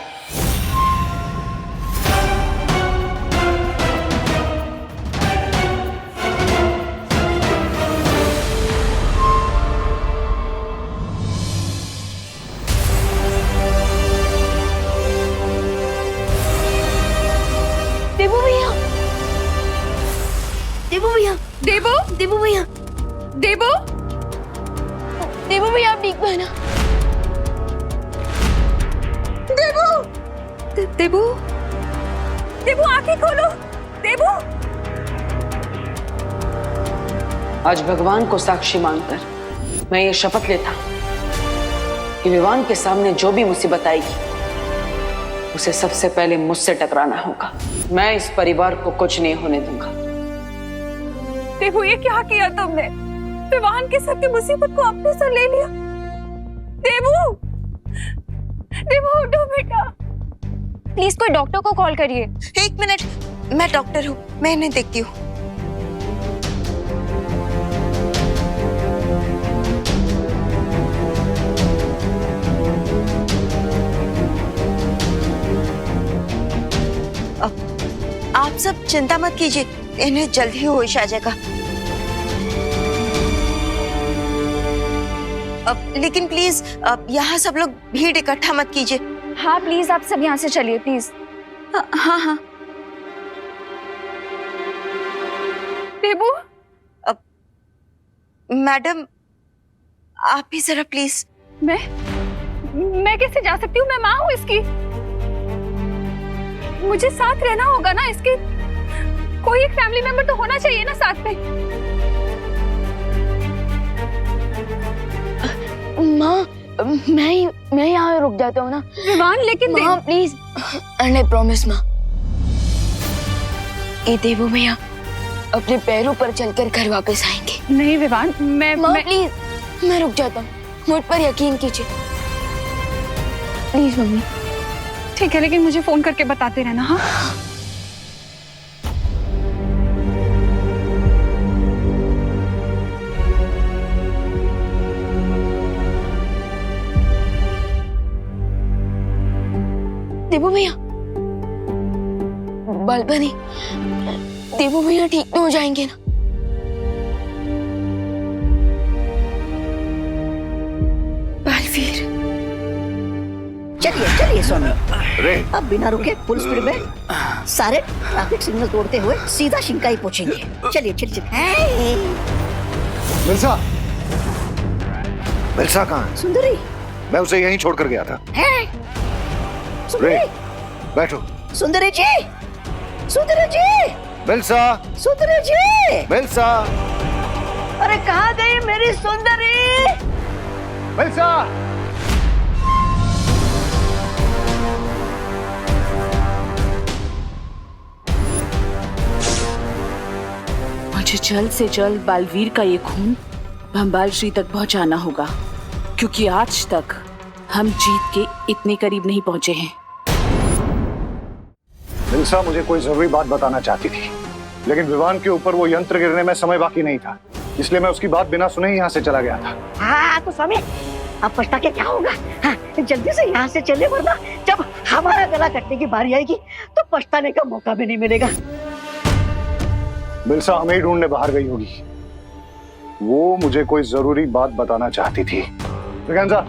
देबू भैया, देबू भैया, देबू, देबू भैया, देबू, देबू भैया आप ठीक है ना? देबू, देबू, देबू आंखें खोलो, देबू। आज भगवान को साक्षी मानकर मैं ये शपथ लेता कि विवान के सामने जो भी मुसीबत आएगी उसे सबसे पहले मुझसे टकराना होगा। मैं इस परिवार को कुछ नहीं होने दूंगा। देबू ये क्या किया तुमने? विवान के सर की मुसीबत को अपने सर ले लिया। देबू, देवो उठो बेटा, प्लीज कोई डॉक्टर को कॉल करिए। 1 मिनट, मैं डॉक्टर हूँ, मैं इन्हें देखती हूँ। आप सब चिंता मत कीजिए, इन्हें जल्द ही होश आ जाएगा। लेकिन प्लीज यहाँ सब लोग भीड़ इकट्ठा मत कीजिए। हाँ प्लीज आप सब यहाँ से चलिए प्लीज। हाँ हाँ। देवो, मैडम आप भी जरा प्लीज। मैं कैसे जा सकती हूँ? मैं माँ हूँ इसकी, मुझे साथ रहना होगा ना इसके। कोई एक फैमिली मेंबर तो होना चाहिए ना साथ में। माँ मैं यहाँ रुक जाता हूँ ना विवान, लेकिन माँ प्लीज, एंड आई प्रॉमिस माँ, ये देवो भैया अपने पैरों पर चलकर घर वापस आएंगे। नहीं विवान, माँ प्लीज मैं रुक जाता हूँ, मुझ पर यकीन कीजिए प्लीज मम्मी। ठीक है, लेकिन मुझे फोन करके बताते रहना। हाँ देवो भैया, बालपनी देवो भैया ठीक तो हो जाएंगे ना? बालवीर, चलिए चलिए स्वामी, अब बिना रुके फुल स्पीड में सारे ट्रैफिक सिग्नल तोड़ते हुए सीधा शिंकाई पहुंचेंगे। चलिए चलिए चलिए। मिल्सा, मिल्सा कहाँ है? सुंदरी, मैं उसे यहीं छोड़कर गया था। सुंदरी, बैठो। सुंदरी जी, सुंदरी जी, मिल्सा, सुंदरी जी, मिल्सा, अरे कहाँ गई मेरी सुंदरी? मिल्सा। मुझे जल्द से जल्द बालवीर का ये खून भंबाल श्री तक पहुंचाना होगा, क्योंकि आज तक हम जीत के इतने करीब नहीं पहुंचे हैं। मिल्सा मुझे कोई जरूरी बात बताना चाहती थी, लेकिन विवान के ऊपर वो यंत्र गिरने में समय बाकी नहीं था, इसलिए मैं उसकी बात बिना सुने ही यहाँ से चला गया था। हाँ तो स्वामी, अब पछता के क्या होगा? हाँ, जल्दी से यहाँ से चले, वरना जब हमारा गला कटने की बारी आएगी तो पछताने का मौका भी नहीं मिलेगा। मिल्सा हमें ही ढूंढने बाहर गई होगी, वो मुझे कोई जरूरी बात बताना चाहती थी। ब्रिगेंजा,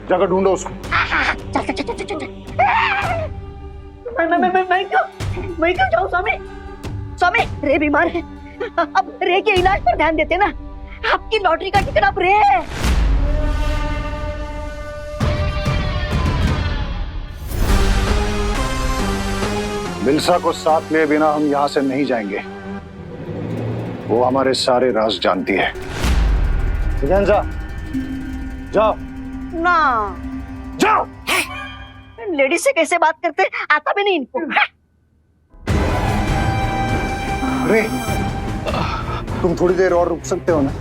जाकर ढूंढो उसको। चल चल चल चल। मैं क्यों जाऊँ स्वामी? स्वामी, रे बीमार है, अब रे के इलाज पर ध्यान देते ना। आपकी लॉटरी का टिकट अब रे है। मिल्सा को साथ लिए बिना हम यहाँ से नहीं जाएंगे, वो हमारे सारे राज जानती है। ब्रिगेंजा, जाओ ना, जाओ। लेडीज से कैसे बात करते आता भी नहीं इनको। अरे तुम थोड़ी देर और रुक सकते हो ना?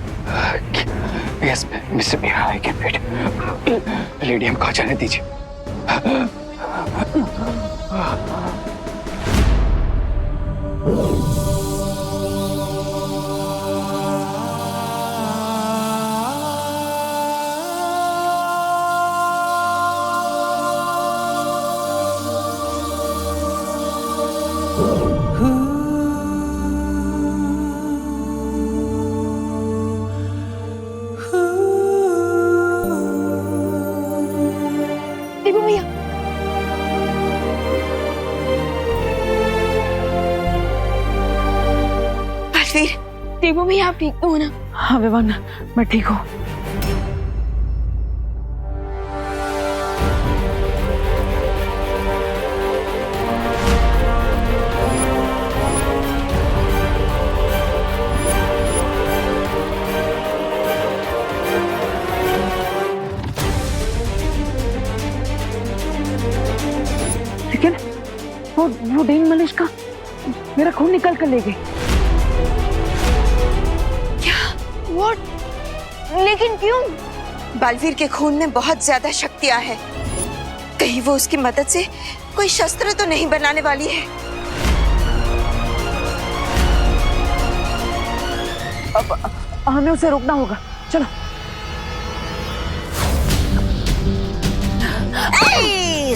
Yes mister B, I can wait. Lady हमको आ जाने दीजिए। देवो भैया, बालवीर, देवो भैया आप ठीक तो हो ना? हाँ विवान, मैं ठीक हूँ। लेकिन वो डेन मलिश का मेरा खून निकल कर ले गई। What? लेकिन क्यों? बालवीर के खून में बहुत ज्यादा शक्तियां हैं। कहीं वो उसकी मदद से कोई शस्त्र तो नहीं बनाने वाली है। अब हमें उसे रोकना होगा, चलो।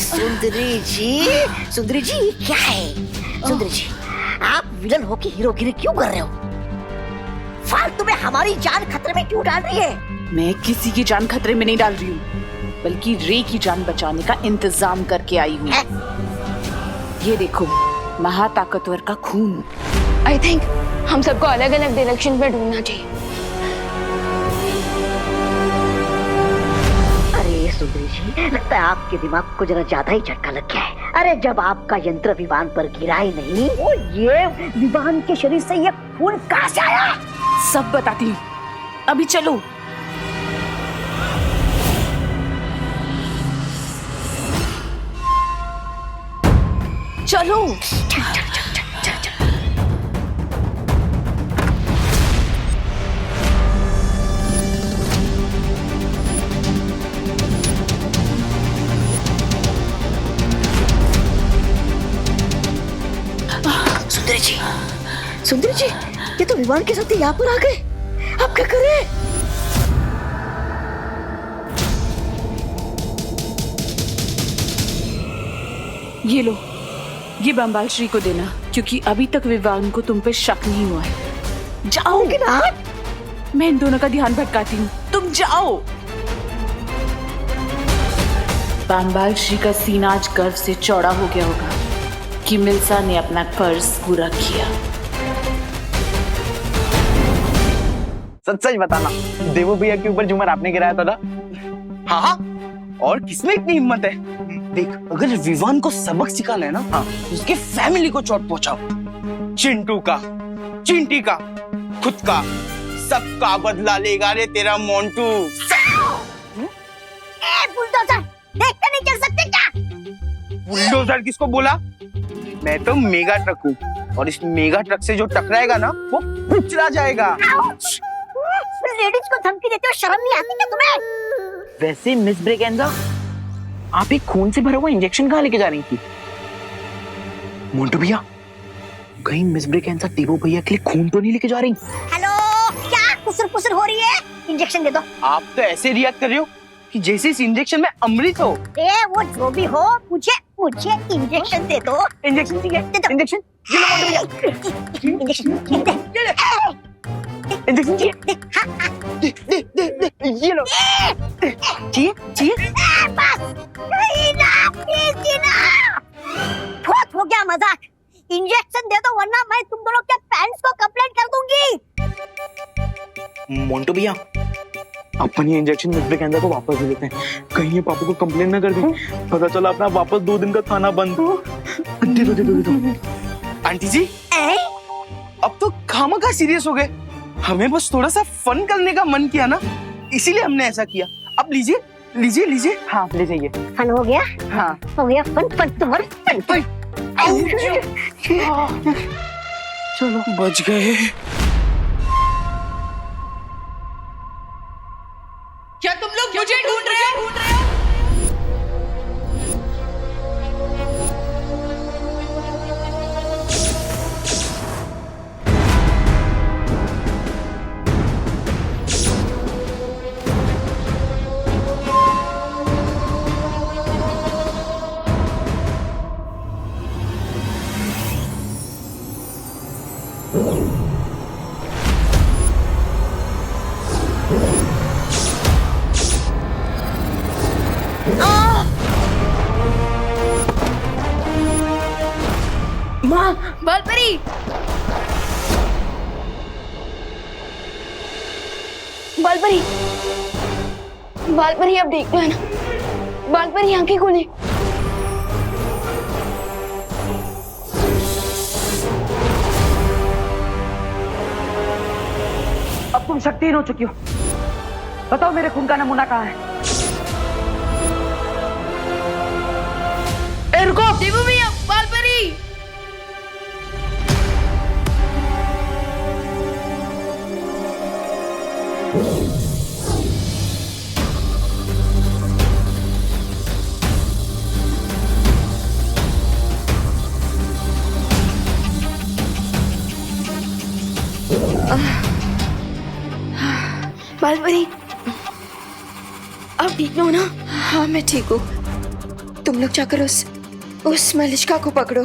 सुंदरी जी ये क्या है? सुंदरी जी, आप विलन होके हीरोगिरी क्यों कर रहे हो? फालतू में हमारी जान खतरे में क्यों डाल रही है? मैं किसी की जान खतरे में नहीं डाल रही हूँ, बल्कि रे की जान बचाने का इंतजाम करके आई हूँ। ये देखो, महाताकतवर का खून। आई थिंक हम सबको अलग अलग डायरेक्शन में ढूंढना चाहिए। अरे सुंदरी जी, लगता है आपके दिमाग को जरा ज्यादा ही झटका लग गया है। अरे जब आपका यंत्र विमान पर गिरा ही नहीं, वो ये विमान के शरीर से ये खून कहाँ से आया? सब बताती हूँ, अभी चलो। चलो। सुंदरी जी, ये तो विमान के साथ यहाँ पर आ गए। अब क्या करें? ये लो, ये बम्बाल श्री को देना, क्योंकि अभी तक विवान को तुम पे शक नहीं हुआ है। जाओ। मैं इन दोनों का ध्यान भटकाती हूँ, तुम जाओ। बम्बाल श्री का सीना आज गर्व से चौड़ा हो गया होगा कि मिल्सा ने अपना फर्ज पूरा किया। सच सच बताना, देवो भैया के ऊपर झूमर आपने गिराया था ना? हाँ हाँ, और किसमें इतनी हिम्मत है? देख, अगर विवान को सबक सिखाना है ना, हाँ, उसके फैमिली को चोट पहुंचाओ। चिंटू का, चिंटी का, खुद का, सबका बदला लेगा रे तेरा मोंटू। बुलडोजर, देखते नहीं चल सकते क्या? बुलडोजर किसको बोला? मैं तो मेगा ट्रक हूँ, और इस मेगा ट्रक से जो टकराएगा ना, वो कुचला जाएगा। लेडीज को धमकी देते हो, शर्म नहीं आती क्या तुम्हें? वैसे मिस ब्रिगेंजा, आप एक खून से भरा हुआ इंजेक्शन कहाँ लेके जा रही थी? मोंटू भैया, कहीं मिस ब्रिगेंजा देवो भैया के लिए खून तो नहीं लेके जा रही? हेलो, क्या कुसर पुसर हो रही है? इंजेक्शन दे दो। आप तो ऐसे रिएक्ट कर रहे हो कि जैसे इस इंजेक्शन में अमृत हो। वो जो भी हो, मुझे इंजेक्शन दे दो। इंजेक्शन ठीक है, इंजेक्शन ये लो मोंटू भैया। इंजेक्शन इंजेक्शन चाहिए? दे, ये लो। चाहिए? बस, बहुत हो गया मजाक। इंजेक्शन दे दो, वरना मैं तुम दोनों के पेरेंट्स को कंप्लेंट कर दूंगी। मोंटू भैया, अपन ये इंजेक्शन मिस ब्रिगेंजा को वापस दे देते हैं, कहीं ये पापा को कंप्लेंट ना कर दे। पता चला अपना वापस 2 दिन का खाना बंद। दे दो। आंटी जी, अब तो खामखा सीरियस हो गए। हमें बस थोड़ा सा फन करने का मन किया ना, इसीलिए हमने ऐसा किया। अब लीजिए। हाँ, ले जाइए। फन हो गया? हाँ, हो गया फन तुम्हारा फन। चलो, बच गए। क्या तुम लोग मुझे ढूंढ रहे हो? बालपरी, बालपरी अब देख लो है ना। बालपरी आंखें खोले। अब तुम शक्तिहीन हो चुकी हो। बताओ मेरे खून का नमूना कहाँ है? रुको देवू भैया, बालपरी। बालपरी, आप ठीक हो ना? हाँ मैं ठीक हूँ। तुम लोग जाकर उस मलिष्का को पकड़ो।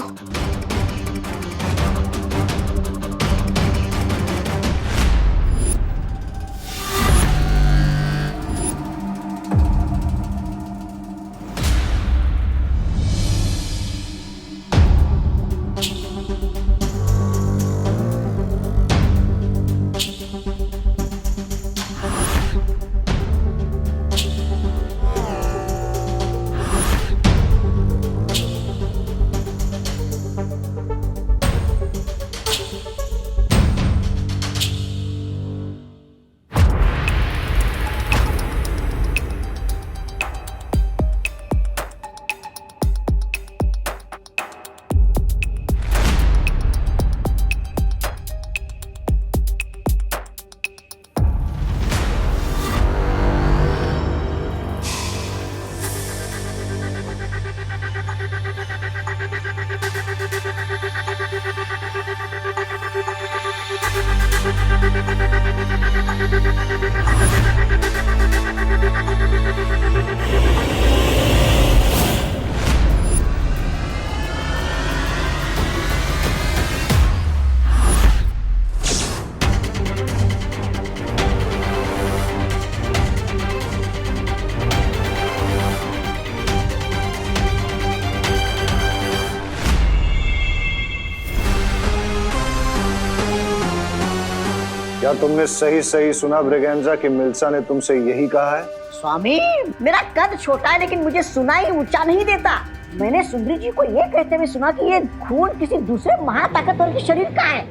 क्या तुमने सही सही सुना ब्रिगेंजा कि मिल्सा ने तुमसे यही कहा है? स्वामी, मेरा कद छोटा है लेकिन मुझे सुनाई ऊंचा नहीं देता। मैंने सुंदरी जी को ये कहते हुए सुना कि ये खून किसी दूसरे महाताकतवर के शरीर का है।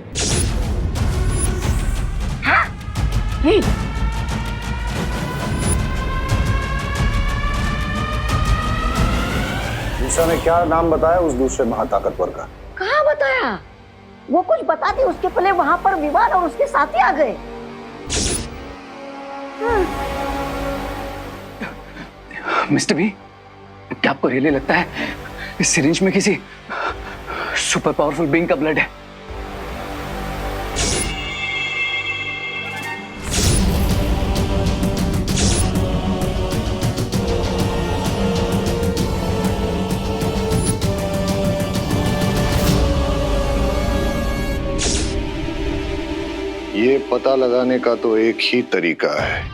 हाँ? मिल्सा ने क्या नाम बताया उस दूसरे महाताकतवर का? कहाँ बताया? वो कुछ बताती उसके पहले वहाँ पर विवान और उसके साथी आ गए। मिस्टर बी, क्या आपको रियली लगता है इस सिरिंज में किसी सुपर पावरफुल बीइंग का ब्लड है? ये पता लगाने का तो एक ही तरीका है।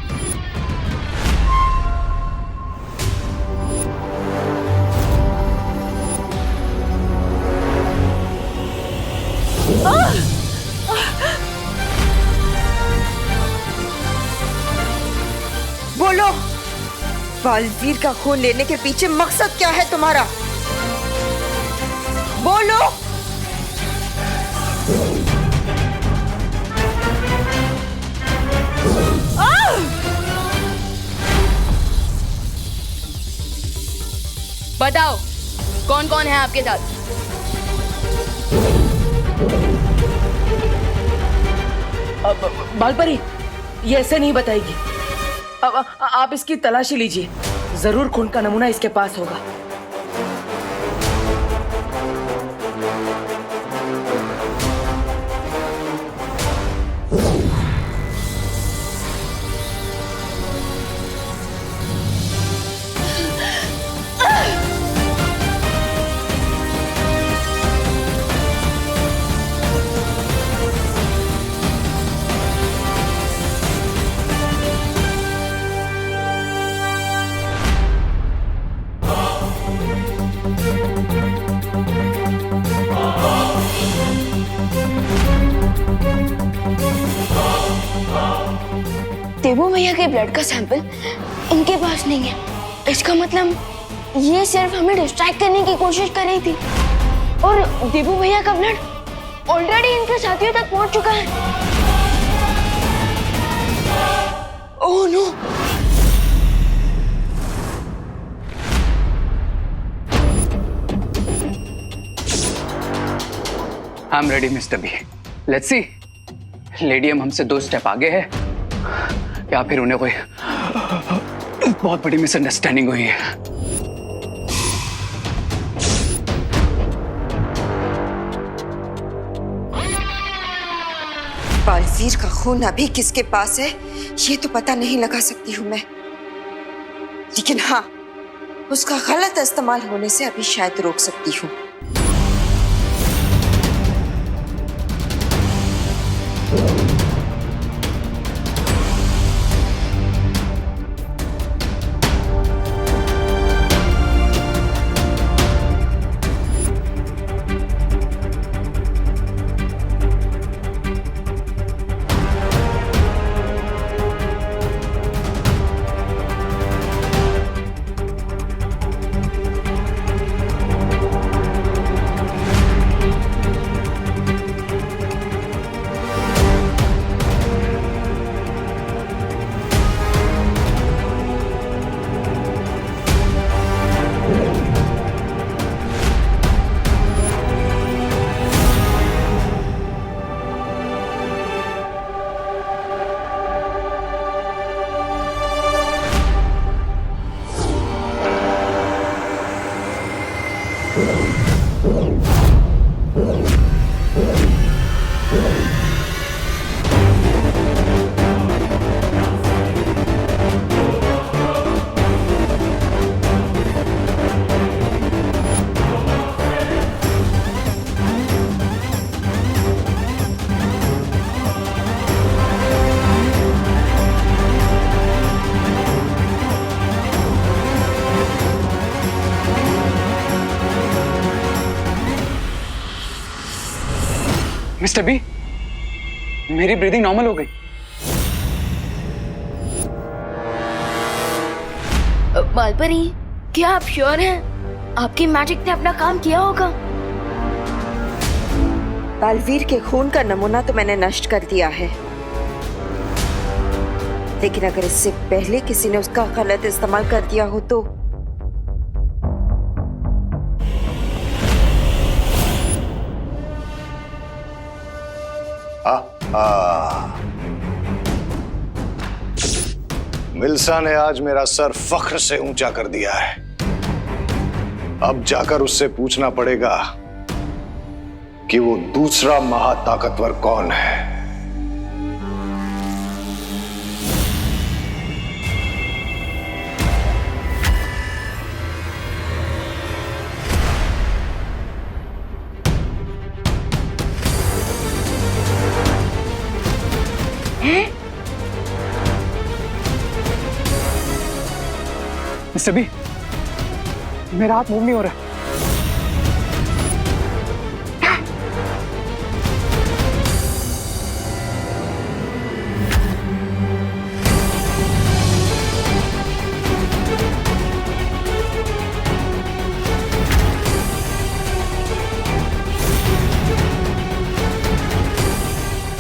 बोलो, बालवीर का खून लेने के पीछे मकसद क्या है तुम्हारा? बोलो। बताओ, कौन कौन है आपके साथ? बालपरी, ये ऐसे नहीं बताएगी। अब आप इसकी तलाशी लीजिए, जरूर खून का नमूना इसके पास होगा। देवू भैया के ब्लड का सैंपल इनके पास नहीं है। इसका मतलब ये सिर्फ हमें डिस्ट्रैक्ट करने की कोशिश कर रही थी और देवू भैया का ब्लड ऑलरेडी इनके साथियों तक पहुंच चुका है। Oh no! I am ready mister B. Let's see, लेडियम हमसे 2 स्टेप आगे है या फिर उन्हें कोई बहुत बड़ी मिसअंडरस्टैंडिंग हुई है। बालवीर बालवीर का खून अभी किसके पास है ये तो पता नहीं लगा सकती हूँ मैं, लेकिन हाँ, उसका गलत इस्तेमाल होने से अभी शायद रोक सकती हूँ। मिस्टर बी, मेरी ब्रीदिंग नॉर्मल हो गई। बालपरी, क्या आप श्योर हैं? आपकी मैजिक ने अपना काम किया होगा। बालवीर के खून का नमूना तो मैंने नष्ट कर दिया है, लेकिन अगर इससे पहले किसी ने उसका गलत इस्तेमाल कर दिया हो तो मिल्सा ने आज मेरा सर फख्र से ऊंचा कर दिया है। अब जाकर उससे पूछना पड़ेगा कि वो दूसरा महाताकतवर कौन है। मिस्टर बी, मेरा हाथ मूव नहीं हो रहा।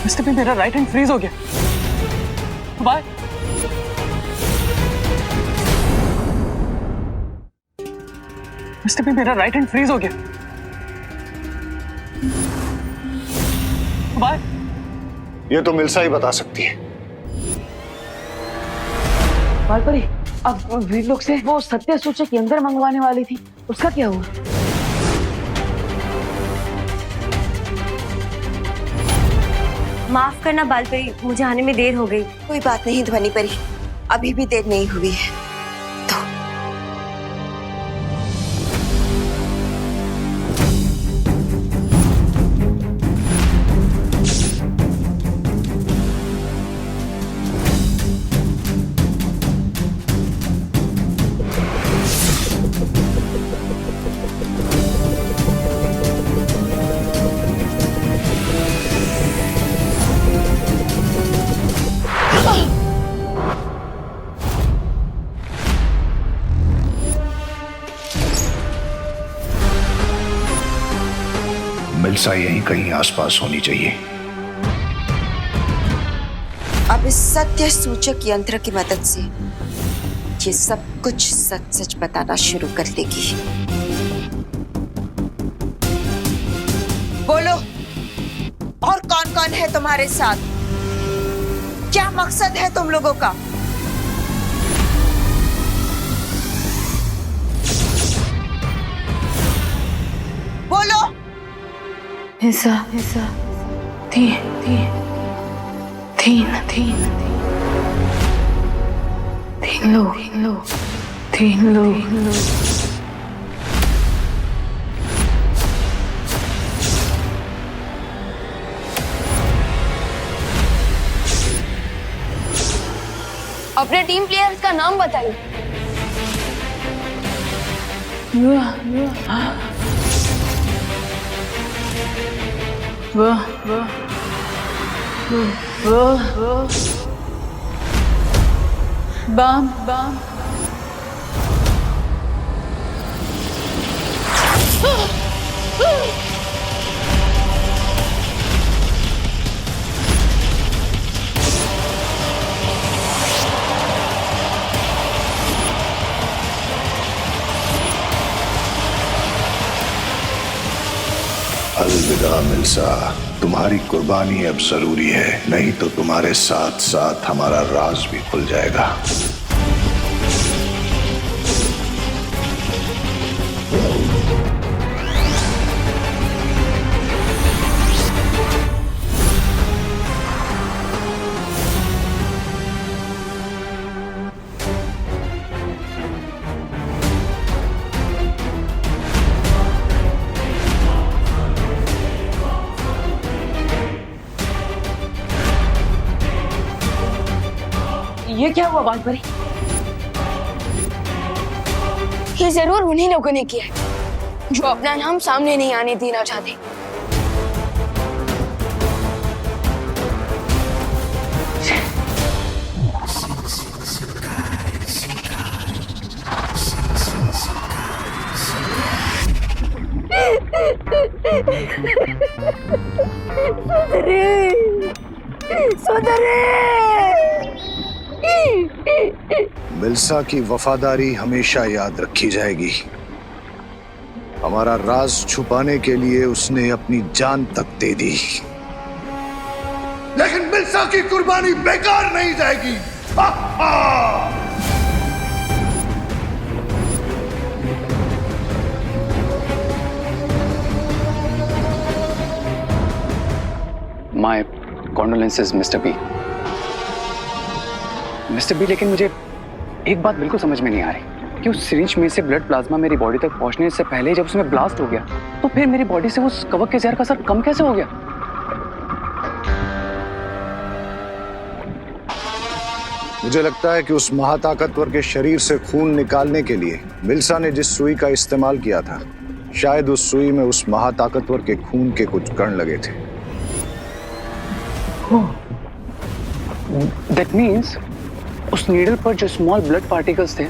मिस्टर बी, मेरा राइट हैंड फ्रीज हो गया। बाय। मिस्टर बी, मेरा राइट हैंड फ्रीज हो गया। बाय। ये तो मिल्सा ही बता सकती है। बालपरी, अब वीर लोग से वो सत्य सूचक यंत्र मंगवाने वाली थी, उसका क्या हुआ? माफ करना बालपरी, मुझे आने में देर हो गई। कोई बात नहीं ध्वनि परी, अभी भी देर नहीं हुई है। मिल्सा यहीं कहीं आसपास होनी चाहिए। अब इस सत्य सूचक यंत्र की मदद से ये सब कुछ सच सच बताना शुरू कर देगी। बोलो, और कौन कौन है तुम्हारे साथ? क्या मकसद है तुम लोगों का? बोलो। हिस्सा थी तीन लोग अपने टीम प्लेयर्स का नाम बताइए। बम अलविदा मिल्सा, तुम्हारी कुर्बानी अब जरूरी है, नहीं तो तुम्हारे साथ साथ हमारा राज भी खुल जाएगा। ये क्या हुआ बालपरी? ये जरूर उन्हीं लोगों ने किया है जो अपना नाम सामने नहीं आने देना चाहते। मिल्सा की वफादारी हमेशा याद रखी जाएगी। हमारा राज छुपाने के लिए उसने अपनी जान तक दे दी, लेकिन मिल्सा की कुर्बानी बेकार नहीं जाएगी। हा हा! My condolences mister B. Mister B, लेकिन मुझे एक बात बिल्कुल समझ में नहीं आ रही कि उस सिरिंज में से ब्लड प्लाज्मा मेरी बॉडी तक पहुंचने से पहले जब उसमें ब्लास्ट हो गया तो फिर मेरी बॉडी से उस कवक के जहर का असर कम कैसे हो गया? मुझे लगता है कि उस महाताकतवर के शरीर से खून निकालने के लिए मिल्सा ने जिस सुई का इस्तेमाल किया था, शायद उस सुई में उस महाताकतवर के खून के कुछ कण लगे थे। दैट मीन्स उस नीडल पर जो स्मॉल ब्लड पार्टिकल्स थे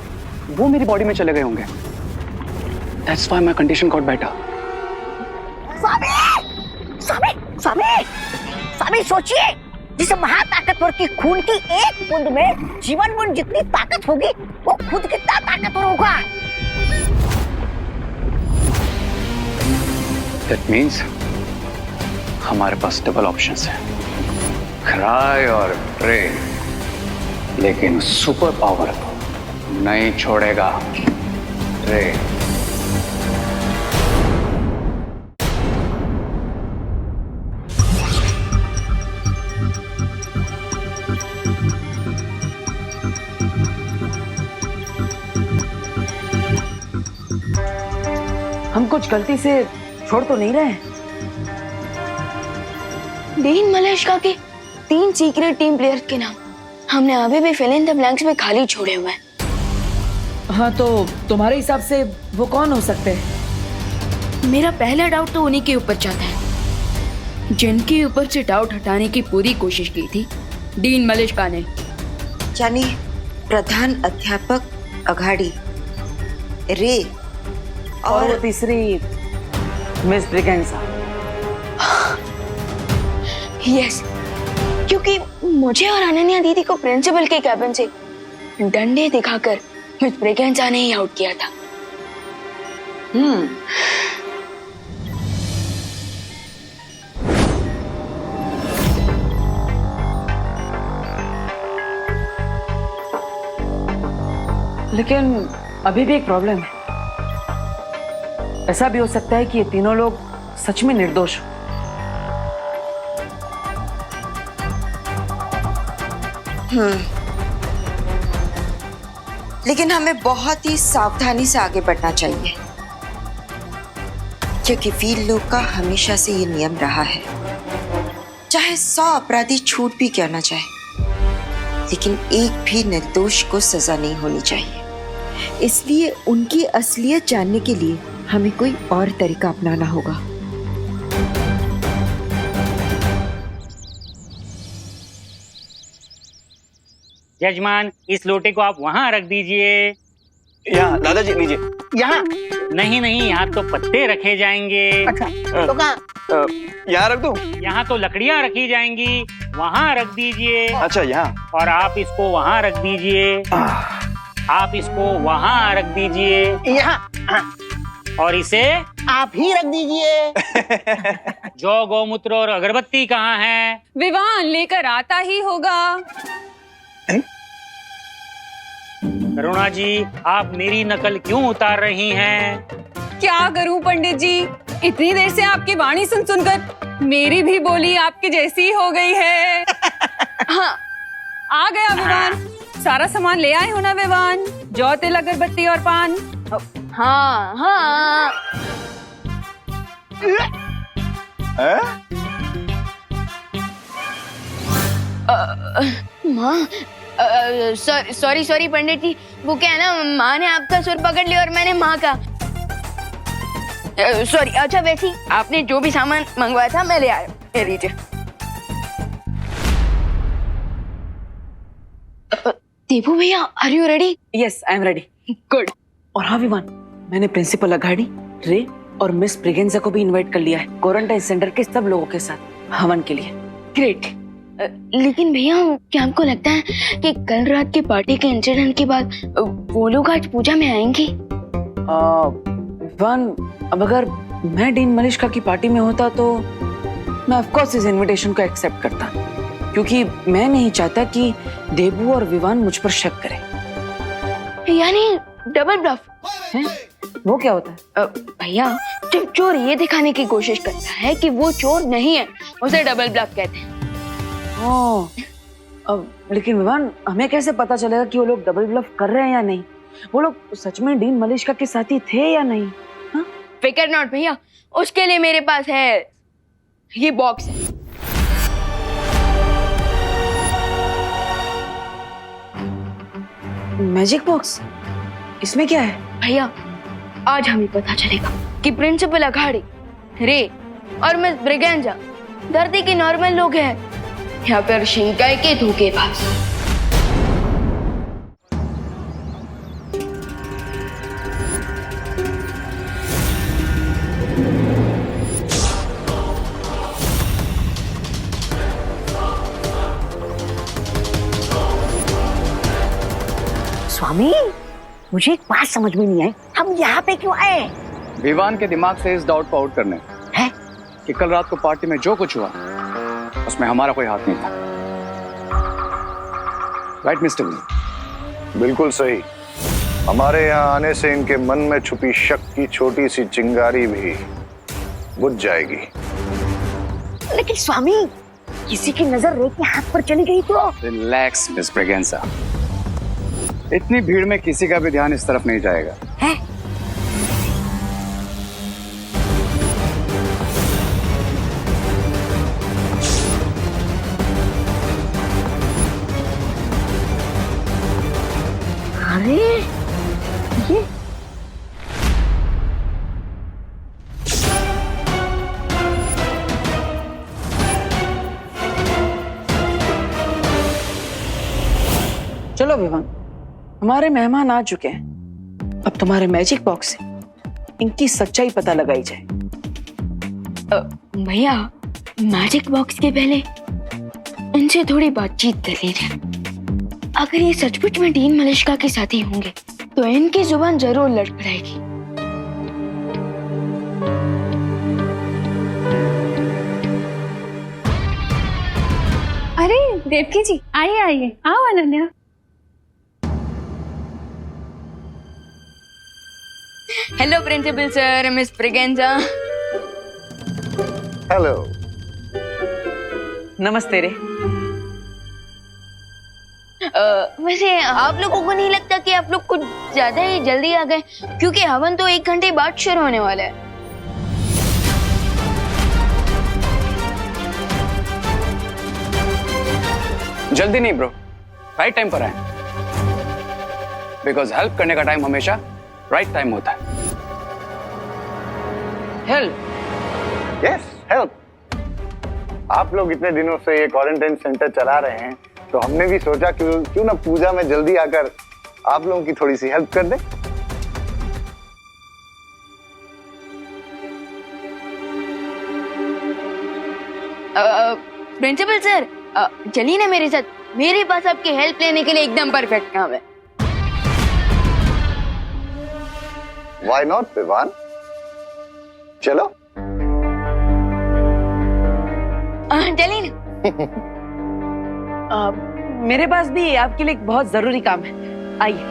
वो मेरी बॉडी में चले गए होंगे। That's why my condition got better. स्वामी सोचिए, जिस महाताकतवर की खून की एक बूंद में जीवन बूंद जितनी ताकत होगी, वो खुद कितना ताकतवर होगा। That means हमारे पास डबल ऑप्शंस हैं, क्राई और प्रे, लेकिन सुपर पावर को नहीं छोड़ेगा रे। हम कुछ गलती से छोड़ तो नहीं रहे? डीन मलेशिया के 3 सीक्रेट टीम प्लेयर्स के नाम हमने अभी भी फिल इन द ब्लैंक्स में खाली छोड़े हुए हैं। हाँ, तो तुम्हारे हिसाब से वो कौन हो सकते हैं? मेरा पहला डाउट तो उन्हीं के ऊपर जाता है जिनके ऊपर से डाउट हटाने की पूरी कोशिश की थी डीन मलेशिया ने, यानी प्रधान अध्यापक अघाड़ी, रे और वो तीसरी मिस ब्रिगेंजा। यस, क्योंकि मुझे और अनन्या दीदी को प्रिंसिपल के कैबिन से डंडे दिखाकर मिस ब्रिगेंजा ने ही आउट किया था। लेकिन अभी भी एक प्रॉब्लम है। ऐसा भी हो सकता है कि ये तीनों लोग सच में निर्दोष हो। लेकिन हमें बहुत ही सावधानी से आगे बढ़ना चाहिए, क्योंकि वीर लोग का हमेशा से ये नियम रहा है, चाहे 100 अपराधी छूट भी क्यों ना जाए, लेकिन एक भी निर्दोष को सजा नहीं होनी चाहिए। इसलिए उनकी असलियत जानने के लिए हमें कोई और तरीका अपनाना होगा। यजमान, इस लोटे को आप वहाँ रख दीजिए। यहाँ दादाजी लीजिए। यहाँ नहीं नहीं, यहाँ तो पत्ते रखे जाएंगे। अच्छा तो कहाँ? यहाँ रख दूँ? यहाँ तो लकड़ियाँ रखी जाएंगी, वहाँ रख दीजिए। अच्छा यहाँ। और आप इसको वहाँ रख दीजिए। आप इसको वहाँ रख दीजिए। यहाँ। और इसे आप ही रख दीजिए। जौ, गौमूत्र और अगरबत्ती कहाँ है? विवान लेकर आता ही होगा। करुणा जी, आप मेरी नकल क्यों उतार रही हैं? क्या करूं पंडित जी, इतनी देर से आपकी वाणी सुन सुनकर मेरी भी बोली आपकी जैसी हो गई है। हाँ, आ गया विवान। सारा सामान ले आए हो ना विवान? जौ, तिल, अगरबत्ती और पान। हाँ हाँ। माँ, सॉरी पंडित जी, वो क्या है ना, माँ ने आपका सुर पकड़ लिया और मैंने माँ का। सॉरी। अच्छा वैसे ही आपने जो भी सामान मंगवाया था मैं ले आया, ले लीजिए। देवू भैया, are you ready? Yes, I am ready. Good. और हाँ विवान, मैंने प्रिंसिपल अघाड़ी, रे और मिस ब्रिगेंजा को भी इनवाइट कर लिया है क्वारंटाइन सेंटर के सब लोगों के साथ हवन के लिए। ग्रेट। लेकिन भैया, क्या आपको लगता है कि कल रात की पार्टी के इंसिडेंट के बाद वो लोग आज पूजा में आएंगे? विवान, अब अगर मैं डीन मलिश्का की पार्टी में होता तो मैं ऑफ कोर्स इस इनविटेशन को एक्सेप्ट करता, क्योंकि मैं नहीं चाहता कि देबू और विवान मुझ पर शक करें। यानी डबल ब्लफ है? वो क्या होता है? भैया, जब चोर ये दिखाने की कोशिश करता है कि वो चोर नहीं है, उसे डबल ब्लफ कहते हैं। अब लेकिन विवान, हमें कैसे पता चलेगा कि वो लोग डबल ब्लफ कर रहे हैं या नहीं? वो लोग सच में डीन मलिश्का के साथी थे या नहीं? हाँ? फिकर नॉट भैया, उसके लिए मेरे पास है ये बॉक्स है। Magic box? इसमें क्या है? भैया, आज हमें पता चलेगा कि प्रिंसिपल अघाड़ी, रे और मिस ब्रिगेंजा धरती के नॉर्मल लोग हैं या फिर शिंकाई के धोखेबाज। स्वामी, मुझे एक बात समझ में नहीं आई, हम यहाँ पे क्यों आए? विवान के दिमाग से इस डाउट को आउट करने है कि कल रात को पार्टी में जो कुछ हुआ उसमें हमारा कोई हाथ नहीं था। Right mister B? बिल्कुल सही। हमारे यहाँ आने से इनके मन में छुपी शक की छोटी सी चिंगारी भी बुझ जाएगी। लेकिन स्वामी, किसी की नजर रे के हाथ पर चली गई तो? रिलैक्स मिस ब्रिगेंजा, इतनी भीड़ में किसी का भी ध्यान इस तरफ नहीं जाएगा। है? अरे ये चलो विवान, हमारे मेहमान आ चुके हैं। अब तुम्हारे मैजिक बॉक्स से इनकी सच्चाई पता लगाई जाए। भैया, मैजिक बॉक्स के पहले इनसे थोड़ी बातचीत कर लीजिए। अगर ये सचमुच में डीन मलिश्का के साथी होंगे तो इनकी जुबान जरूर लड़खड़ाएगी। अरे देवकी जी, आइए आइए, आओ Ananya. Hello principal sir, miss Braganza. Hello. नमस्ते रे। वैसे आप लोगों को नहीं लगता कि आप लोग कुछ ज्यादा ही जल्दी आ गए, क्योंकि हवन तो 1 घंटे बाद शुरू होने वाला है। जल्दी नहीं ब्रो, राइट टाइम पर आए, बिकॉज हेल्प करने का टाइम हमेशा राइट टाइम होता है। हेल्प? Yes, help. आप लोग इतने दिनों से ये क्वारंटाइन सेंटर चला रहे हैं, तो हमने भी सोचा क्यों ना पूजा में जल्दी आकर आप लोगों की थोड़ी सी हेल्प कर दें। प्रिंसिपल सर, चलिए ना मेरे साथ, मेरे पास आपकी हेल्प लेने के लिए एकदम परफेक्ट काम है। Why not, Vivaan? चलो। चलिए ना। मेरे पास भी आपके लिए एक बहुत जरूरी काम है, आइए।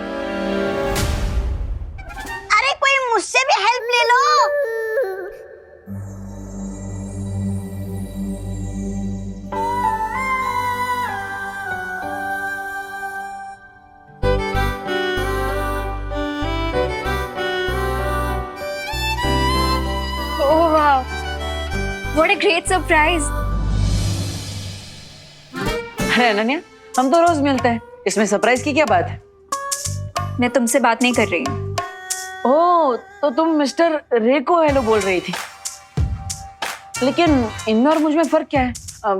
अरे कोई मुझसे भी हेल्प ले लो। ओह वाह, व्हाट अ ग्रेट सरप्राइज। अरे अनन्या, हम तो रोज मिलते हैं, इसमें सरप्राइज की क्या बात है? मैं तुमसे बात नहीं कर रही हूँ। ओह, तो तुम मिस्टर रे को हेलो बोल रही थी। लेकिन इनमें और मुझ में फर्क क्या है?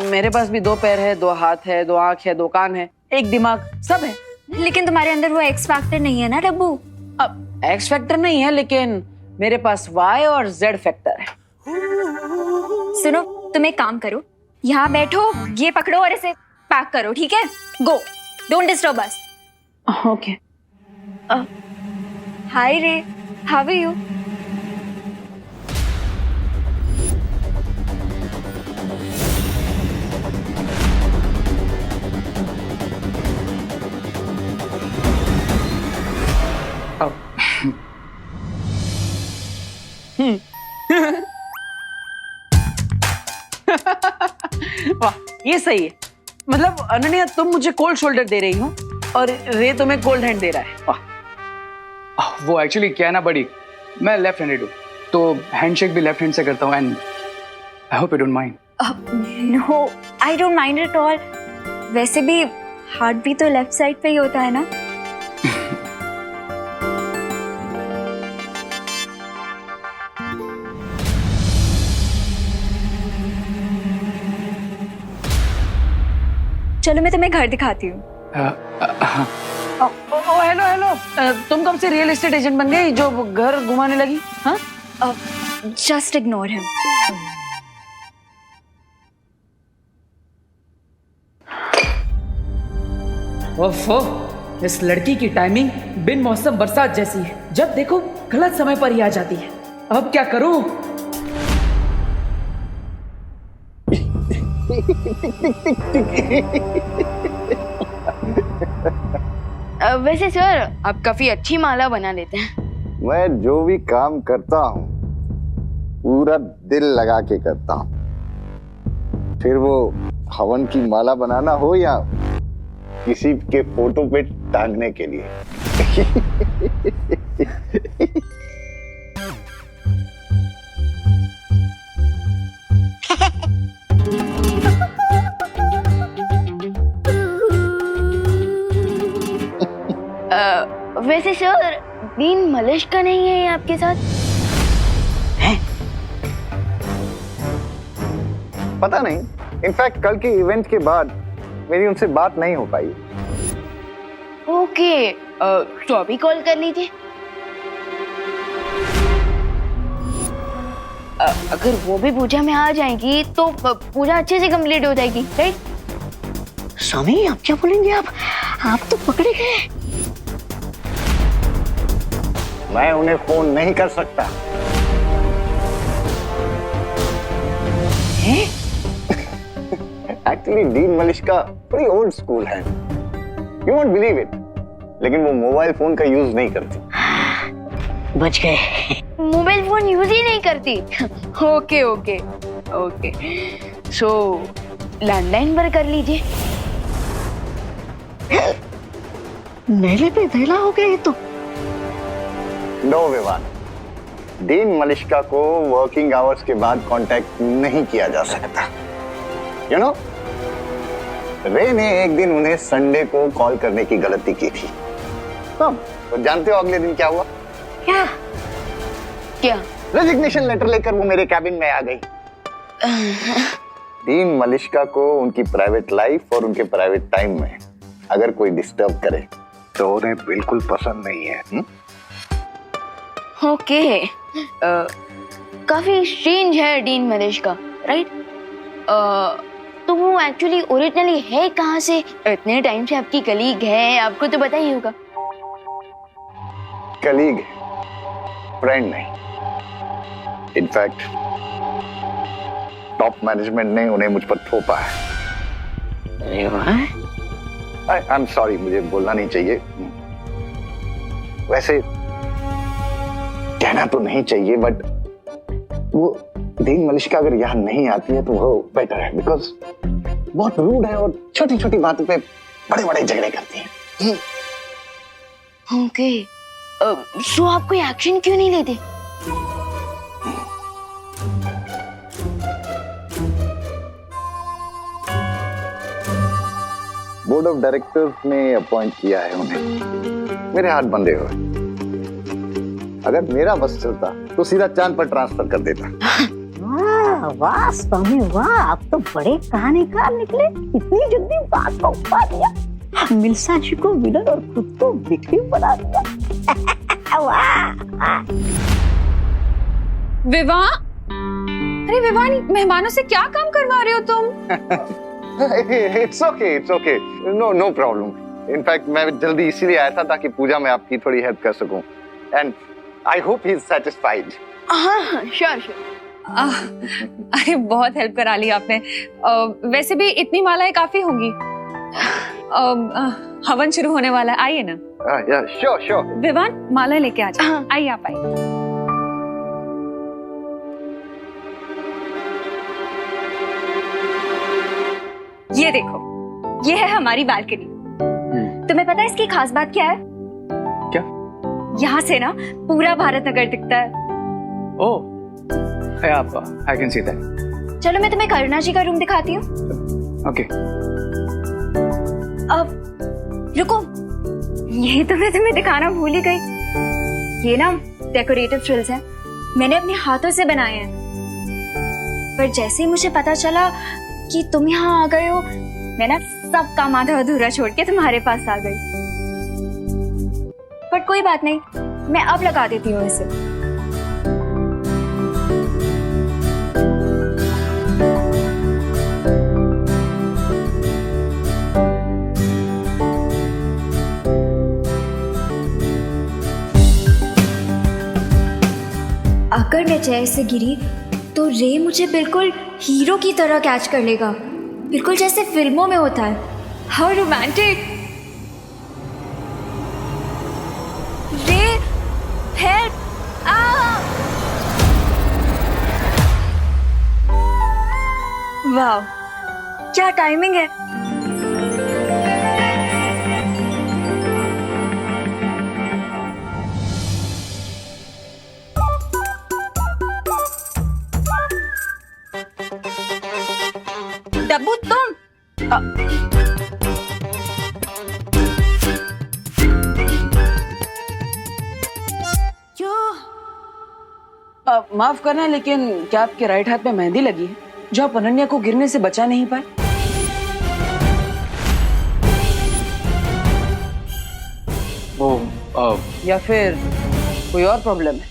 मेरे पास भी 2 पैर है, 2 हाथ है, 2 आंख है, 2 कान है, 1 दिमाग, सब है। लेकिन तुम्हारे अंदर वो एक्स फैक्टर नहीं है ना डब्बू? अब एक्स फैक्टर नहीं है, लेकिन मेरे पास वाई और जेड फैक्टर है। सुनो, तुम एक काम करो, यहाँ बैठो, ये पकड़ो और इसे पैक करो, ठीक है? गो, डोंट डिस्टर्ब अस। ओके। हाय रे, हाउ आर यू? वाह, ये सही है। मतलब अनन्या, तुम मुझे कोल्ड शोल्डर दे रही हो और रे तुम्हें कोल्ड हैंड दे रहा है। वाह। वो एक्चुअली क्या है ना बड़ी, मैं लेफ्ट हैंडेड हूँ, तो हैंडशेक भी लेफ्ट हैंड से करता हूँ, and I hope you don't mind. No, I don't mind at all. वैसे भी हार्ट भी तो लेफ्ट साइड पे ही होता है ना। चलो मैं तुम्हें घर दिखाती हूँ। हेलो हेलो, तुम कब से रियल एस्टेट एजेंट बन गई जो घर घुमाने लगी? हाँ, जस्ट इग्नोर हिम। ओफो, इस लड़की की टाइमिंग बिन मौसम बरसात जैसी है, जब देखो गलत समय पर ही आ जाती है। अब क्या करूं? वैसे सर, आप काफी अच्छी माला बना लेते हैं। मैं जो भी काम करता हूँ पूरा दिल लगा के करता हूँ, फिर वो हवन की माला बनाना हो या किसी के फोटो पे टांगने के लिए। वैसे सर, डीन मलिश का नहीं है आपके साथ? है? पता नहीं, इनफैक्ट कल के इवेंट के बाद मेरी उनसे बात नहीं हो पाई। ओके, तो अभी कॉल कर लीजिए। अगर वो भी पूजा में आ जाएंगी तो पूजा अच्छे से कंप्लीट हो जाएगी, राइट? स्वामी, आप क्या बोलेंगे? आप तो पकड़े गए। मैं उन्हें फोन नहीं कर सकता। एक्चुअली डीन मलिश्का बड़ी ओल्ड स्कूल है, यू वोंट बिलीव इट, लेकिन वो मोबाइल फोन का यूज नहीं करती। बच गए। मोबाइल फोन यूज ही नहीं करती। ओके ओके ओके, सो लैंडलाइन पर कर लीजिए। नेले पे धेला हो गया ये तो। नो विवान, डीन मलिश्का को वर्किंग आवर्स के बाद कांटेक्ट नहीं किया जा सकता। यू नो, रे ने एक दिन उन्हें संडे को कॉल करने की गलती की थी। तो जानते हो अगले दिन क्या हुआ? क्या क्या? रेजिग्नेशन लेटर लेकर वो मेरे कैबिन में आ गई। डीन मलिश्का को उनकी प्राइवेट लाइफ और उनके प्राइवेट टाइम में अगर कोई डिस्टर्ब करे तो उन्हें बिल्कुल पसंद नहीं है। ओके, काफी स्ट्रेंज है डीन मलिश्का, राइट? तो वो एक्चुअली ओरिजिनली है कहाँ से? इतने टाइम से आपकी कलीग है, आपको तो पता ही होगा। कलीग, फ्रेंड नहीं। इनफैक्ट टॉप मैनेजमेंट ने उन्हें मुझ पर थोपा है। आई एम सॉरी, मुझे बोलना नहीं चाहिए। वैसे कहना तो नहीं चाहिए, बट वो डीन मलिश्का अगर यहाँ नहीं आती है तो वो बेटर है, बिकॉज बहुत रूड है और छोटी छोटी बातों पे बड़े बड़े झगड़े करती है। ओके, सो आप कोई एक्शन क्यों नहीं लेते? बोर्ड ऑफ डायरेक्टर्स ने अपॉइंट किया है उन्हें। मेरे हाथ बंधे हुए। अगर मेरा बस चलता तो सीधा चांद पर ट्रांसफर कर देता। वाह स्वामी वाह, आप तो बड़े कहानीकार निकले। इतनी जल्दी बात को पा दिया। मिल्सा जी को विलन और खुद को विक्टिम बना दिया। वाह। विवाह, अरे विवाह, मेहमानों से क्या काम करवा रहे हो तुम? It's okay, no problem. In fact मैं जल्दी इसीलिए आया था ताकि पूजा में आपकी थोड़ी हेल्प कर सकूं। And I hope he is satisfied. हाँ, श्योर। अरे बहुत हेल्प करा ली आपने। वैसे भी इतनी मालाएं काफी होंगी। हवन शुरू होने वाला है, आइए ना। श्योर। विवान, माला लेके आ जाओ। आइए, आप आइए। ये देखो, ये है हमारी बालकनी। तुम्हें पता है इसकी खास बात क्या है? क्या? यहाँ से ना पूरा भारत नगर दिखता है। ओह, I can see that. चलो मैं तुम्हें करुणा जी का रूम दिखाती हूँ। Okay. अब रुको, यही तो मैं तुम्हें दिखाना भूल ही गई। ये ना डेकोरेटिव फ्रिल्स हैं, मैंने अपने हाथों से बनाए हैं। पर जैसे ही मुझे पता चला कि तुम यहाँ आ गए हो, मैं ना सब काम आधा अधूरा छोड़ के तुम्हारे पास आ गई। पर कोई बात नहीं, मैं अब लगा देती हूँ इसे। अगर मैं चेयर से गिरी तो रे मुझे बिल्कुल हीरो की तरह कैच कर लेगा, बिल्कुल जैसे फिल्मों में होता है। How romantic. रे, हेल्प! वाह, क्या टाइमिंग है। डब्बू, तुम माफ करना, लेकिन क्या आपके राइट हाथ में मेहंदी लगी है जो आप अनन्या को गिरने से बचा नहीं पाए? या फिर कोई और प्रॉब्लम है?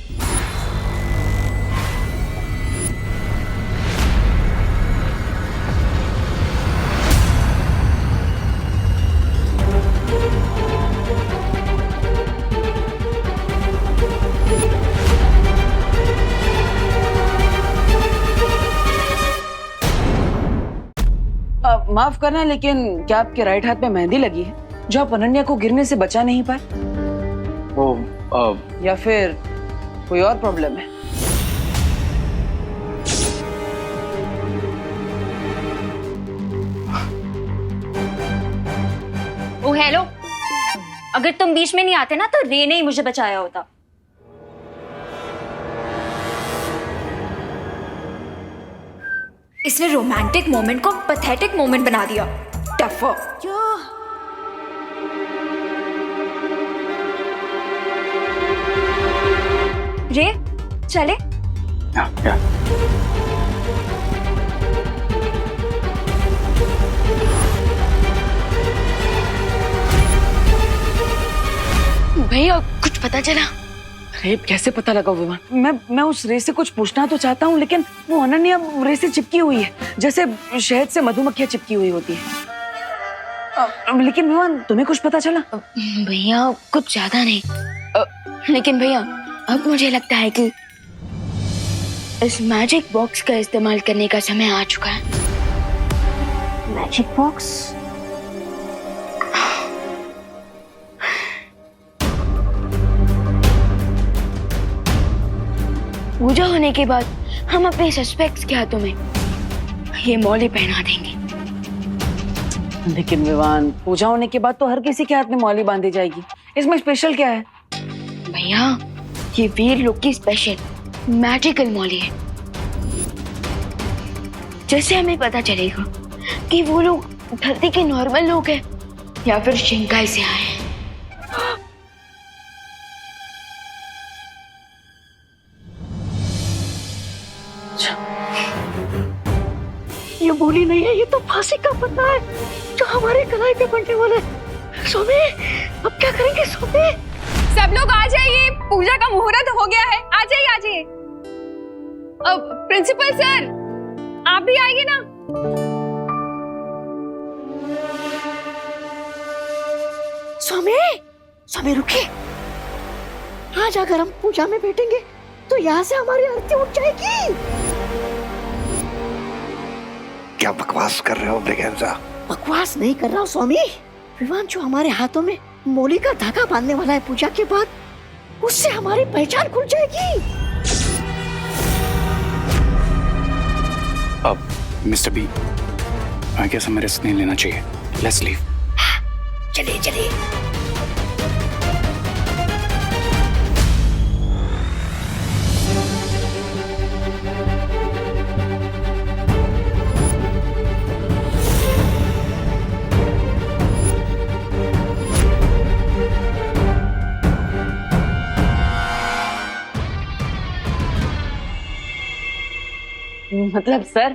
माफ करना, लेकिन क्या आपके राइट हाथ में मेहंदी लगी है जो आप अनन्या को गिरने से बचा नहीं पाए? या फिर कोई और प्रॉब्लम है? ओ हेलो, अगर तुम बीच में नहीं आते ना तो रे ने ही मुझे बचाया होता। इसने रोमांटिक मोमेंट को पैथेटिक मोमेंट बना दिया। टफर। रे चले। भैया कुछ पता चला? अरे कैसे पता लगा विवान? मैं उस रे से कुछ पूछना तो चाहता हूँ, लेकिन वो अनन्या रे से चिपकी हुई है, जैसे शहद से मधुमक्खियां चिपकी हुई होती है। लेकिन विवान तुम्हें कुछ पता चला? भैया कुछ ज्यादा नहीं, लेकिन भैया अब मुझे लगता है कि इस मैजिक बॉक्स का इस्तेमाल करने का समय आ चुका है। Magic box? पूजा होने के बाद हम अपने सस्पेक्ट्स के हाथों में ये मौली पहना देंगे। लेकिन विवान पूजा होने के बाद तो हर किसी के हाथ में मौली बांधी जाएगी, इसमें स्पेशल क्या है? भैया ये वीर लोग की स्पेशल मैजिकल मौली है, जैसे हमें पता चलेगा कि वो लोग धरती के नॉर्मल लोग हैं या फिर शिंकाई से आए हैं। ये बोली नहीं है, ये तो फांसी का पत्ता है जो हमारे कलाई पे बनने वाला है। सोमे अब क्या करेंगे सोमे? सब लोग आ जाइए, पूजा का मुहूर्त हो गया है। आ जाइए आ जाइए। अब प्रिंसिपल सर आप भी आइए ना। सोमे सोमे रुकिए। आज अगर हम पूजा में बैठेंगे तो यहाँ से हमारी आरती उठ जाएगी। क्या बकवास कर रहे हो ब्रिगेंजा? बकवास नहीं कर रहा हूँ स्वामी। विवान जो हमारे हाथों में मौली का धागा बांधने वाला है पूजा के बाद, उससे हमारी पहचान खुल जाएगी। अब मिस्टर बी, आई गेस हमें रिस्क नहीं लेना चाहिए। Let's leave. चलिए चलिए। मतलब सर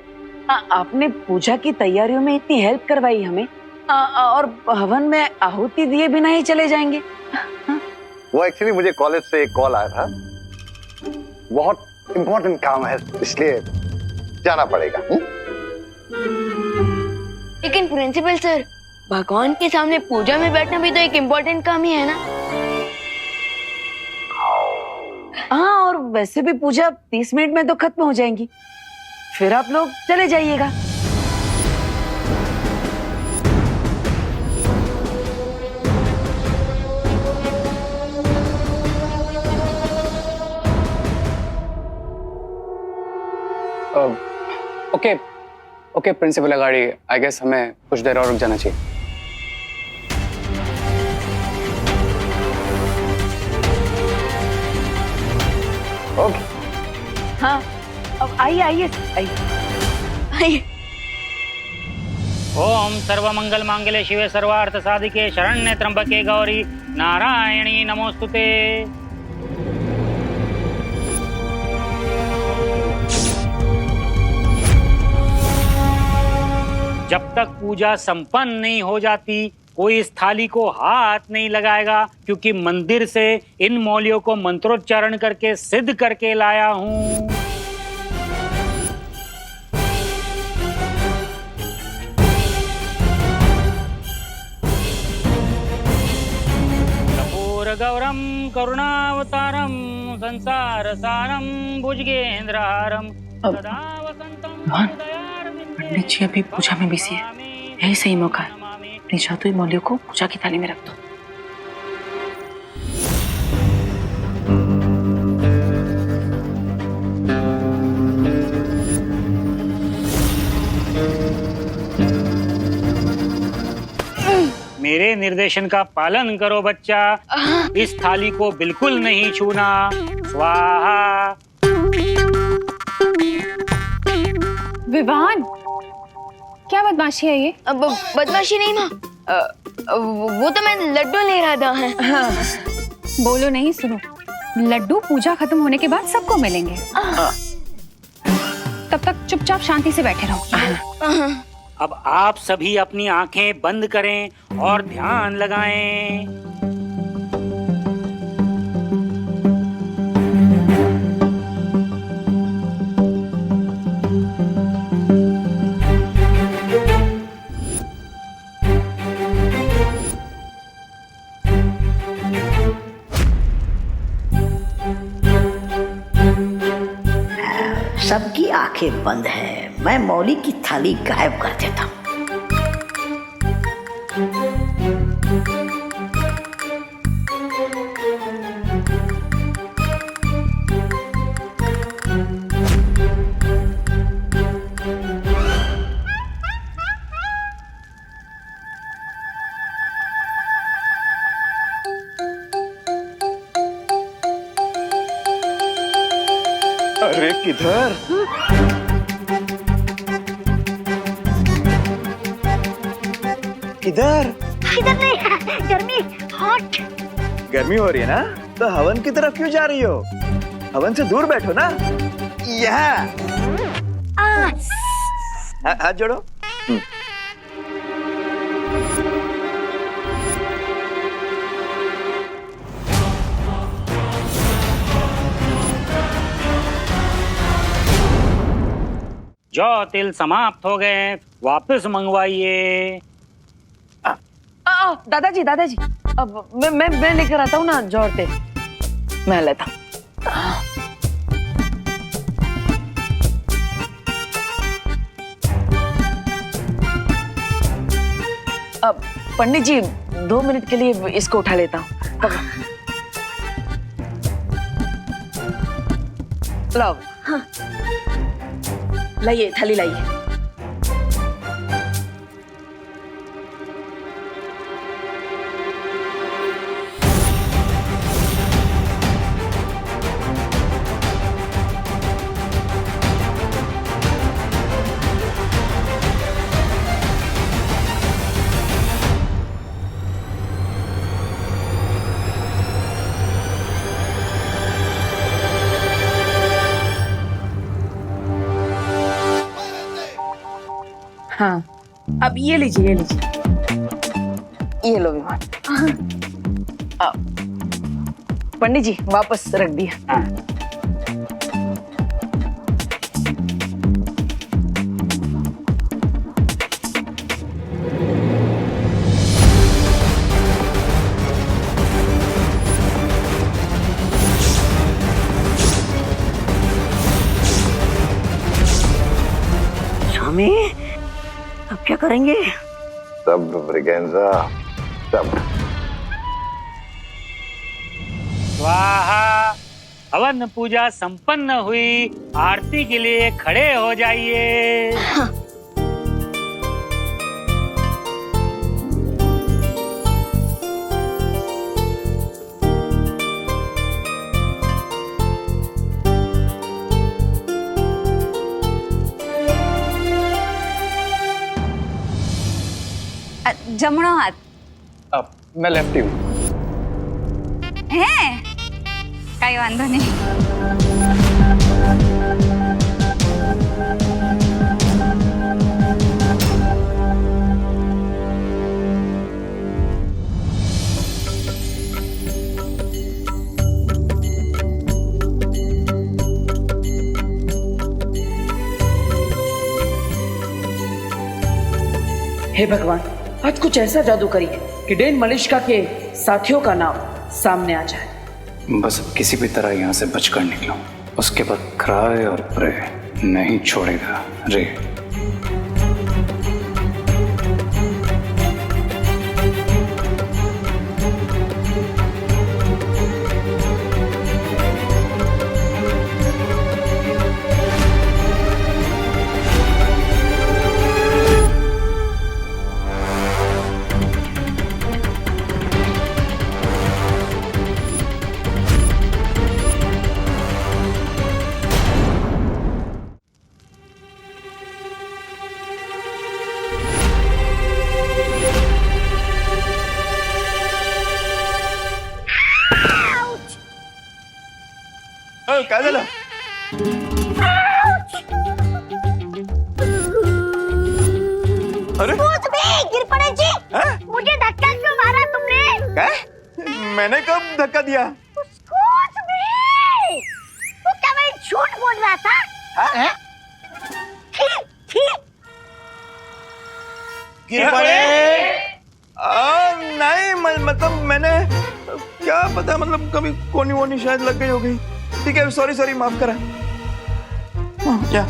आपने पूजा की तैयारियों में इतनी हेल्प करवाई हमें, और हवन में आहुति दिए बिना ही चले जाएंगे? वो एक्चुअली मुझे कॉलेज से एक कॉल आया था, बहुत इंपॉर्टेंट काम है इसलिए जाना पड़ेगा। लेकिन प्रिंसिपल सर, भगवान के सामने पूजा में बैठना भी तो एक इम्पोर्टेंट काम ही है ना? हाँ, और वैसे भी पूजा 30 मिनट में तो खत्म हो जाएंगी, फिर आप लोग चले जाइएगा। ओके प्रिंसिपल अगाड़ी, आई गेस हमें कुछ देर और रुक जाना चाहिए। ओके। हाँ, अब आइए आइए आइए। ओम सर्वमंगल मांगल्ये शिवे सर्वार्थ साधिके शरण्ये त्र्यंबके गौरी नारायणी नमोस्तुते। जब तक पूजा संपन्न नहीं हो जाती कोई इस थाली को हाथ नहीं लगाएगा, क्योंकि मंदिर से इन मौलियों को मंत्रोच्चारण करके सिद्ध करके लाया हूं। गौरम करुणावतारम संसार सारम भुजगेंद्रहारम सदा वसंतम पंडित जी अभी पूजा में बिजी है, यही सही मौका है। अपनी जादुई मौलियों को पूजा की थाली में रख दो। मेरे निर्देशन का पालन करो बच्चा। इस थाली को बिल्कुल नहीं छूना। स्वाहा। विवान, क्या बदमाशी है ये? अब बदमाशी नहीं माँ, वो तो मैं लड्डू ले रहा था। हाँ। बोलो नहीं, सुनो। लड्डू पूजा खत्म होने के बाद सबको मिलेंगे। तब तक चुपचाप शांति से बैठे रहो। अब आप सभी अपनी आंखें बंद करें और ध्यान लगाएं। सबकी आंखें बंद है, मैं मौली की थाली गायब कर देता हूँ। अरे किधर? इधर इधर नहीं, गर्मी हॉट। गर्मी हो रही है ना, तो हवन की तरफ क्यों जा रही हो? हवन से दूर बैठो ना। यहाँ हाथ जोड़ो। जो तिल समाप्त हो गए, वापस मंगवाइए। दादाजी दादाजी, अब मैं लेकर आता हूँ ना जोड़ते, मैं लेता हूँ। अब पंडित जी 2 मिनट के लिए इसको उठा लेता हूँ। लाओ। हाँ। लाइए, थाली लाइए। हाँ, अब ये लीजिए, ये लीजिए, ये लो विमान। पंडित जी वापस रख दिया। स्वामी, अब क्या करेंगे? सब्र ब्रिगेंजा, सब्र। स्वाहा। हवन पूजा संपन्न हुई। आरती के लिए खड़े हो जाइए। हाँ। जमणो हाथ। अब मैं लेफ्टी हूँ। है कई वांधो नहीं। हे भगवान, आज कुछ ऐसा जादू करिए कि डेन मलिश्का के साथियों का नाम सामने आ जाए। बस अब किसी भी तरह यहाँ से बचकर निकलो, उसके बाद क्राय और प्रे नहीं छोड़ेगा रे। काय झालं? अरे कूद भी गिर पड़ेगी। मुझे धक्का क्यों मारा तुमने? काय? मैंने कब धक्का दिया? कूद भी। तू क्या मैं झूठ बोल रहा था? गिर पड़े? नहीं मतलब मैंने क्या पता, मतलब कभी कोनी वोनी शायद लग गई होगी। ठीक है, सॉरी माफ करा। क्या?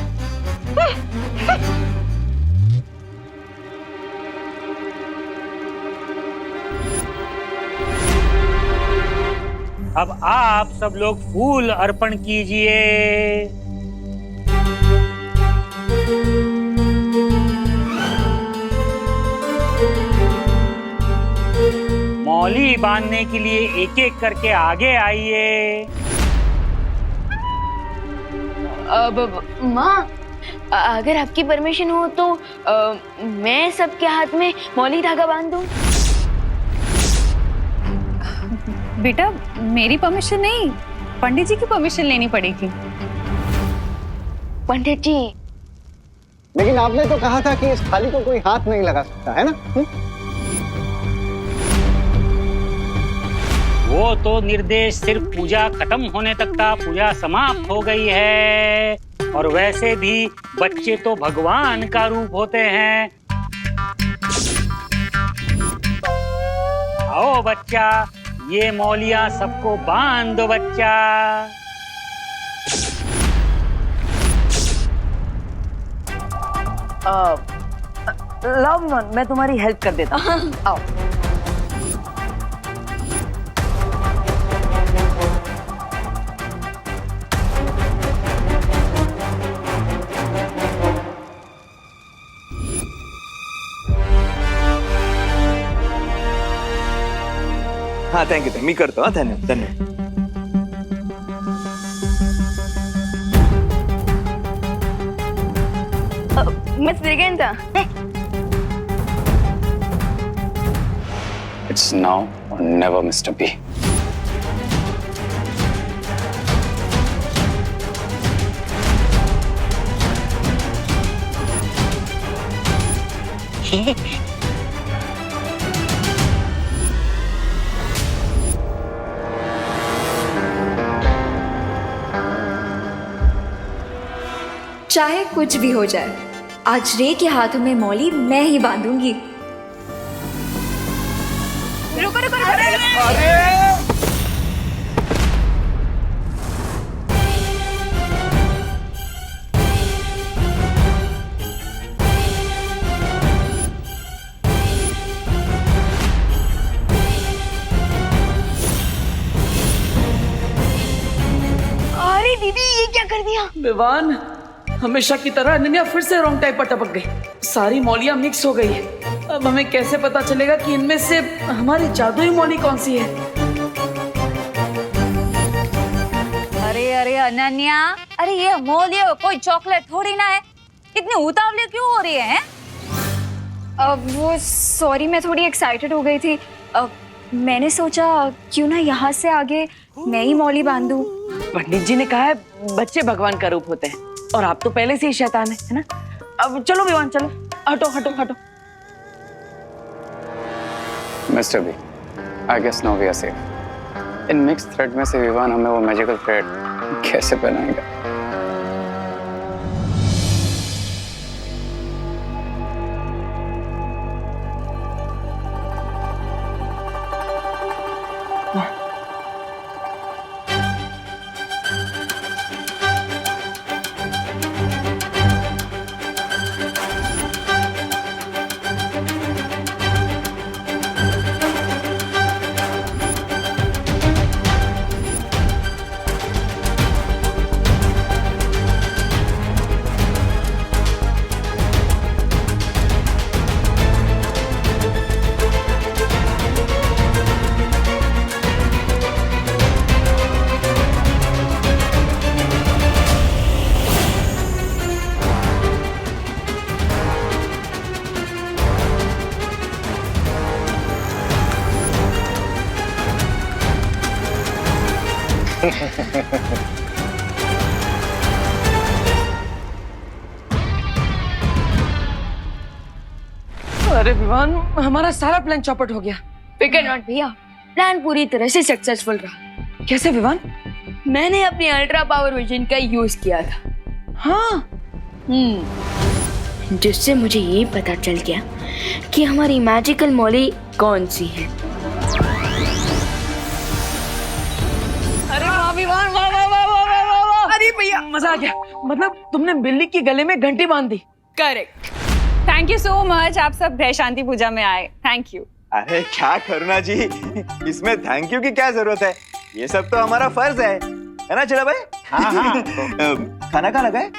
अब आप सब लोग फूल अर्पण कीजिए। मौली बांधने के लिए एक एक करके आगे आइए। अब माँ, अगर आपकी परमिशन हो तो मैं सबके हाथ में मौली धागा बांध दूं। बेटा मेरी परमिशन नहीं, पंडित जी की परमिशन लेनी पड़ेगी। पंडित जी, लेकिन आपने तो कहा था कि इस थाली को कोई हाथ नहीं लगा सकता, है ना? वो तो निर्देश सिर्फ पूजा खत्म होने तक था, पूजा समाप्त हो गई है। और वैसे भी बच्चे तो भगवान का रूप होते हैं। आओ बच्चा, ये मौलियां सबको बांध दो बच्चा। लव, मैं तुम्हारी हेल्प कर देता हूँ। आओ। हाँ थैंक यू, मी करतो। हाँ धन्यवाद। Miss Braganza, It's now or never, Mr. B. चाहे कुछ भी हो जाए, आज रे के हाथों में मौली मैं ही बांधूंगी। रुको रुको रुको। अरे अरे दीदी, ये क्या कर दिया? विवान, हमेशा की तरह अनन्या फिर से रॉन्ग टाइप पर टपक गई। सारी मौलियां मिक्स हो गई है। अब हमें कैसे पता चलेगा कि इनमें से हमारी जादुई मौली कौन सी है? अरे अरे अनन्या, अरे ये मौलिया कोई चॉकलेट थोड़ी ना है, इतनी उतावली क्यों हो रही है? वो सॉरी, मैं थोड़ी एक्साइटेड हो गई थी। मैंने सोचा क्यों ना यहाँ से आगे मैं ही मौली बांधूं। पंडित जी ने कहा है बच्चे भगवान का रूप होते हैं, और आप तो पहले से ही शैतान है ना? अब चलो विवान, चलो, हटो हटो हटो। Mr. B, I guess now we are safe. In mix thread में से विवान हमें वो मैजिकल थ्रेड कैसे पहनाएगा? अरे विवान, हमारा सारा प्लान चौपट हो गया। फिकर नॉट भैया, प्लान पूरी तरह से सक्सेसफुल रहा। कैसे विवान? मैंने अपनी अल्ट्रा पावर विजन का यूज किया था। हाँ। जिससे मुझे ये पता चल गया कि हमारी मैजिकल मॉली कौन सी है। अरे वाह विवान, वाह वाह वाह वाह वाह वाह वाह। अरे भैया मजा आ गया। मतलब तुमने बिल्ली की गले में घंटी बांध दी। Correct. Thank you so much, आप सब ग्रह शांति पूजा में आए। Thank you. अरे क्या करुणा जी, इसमें थैंक यू की क्या जरूरत है? ये सब तो हमारा फर्ज है ना चला भाई? हाँ हाँ। खाना कहाँ लगा है?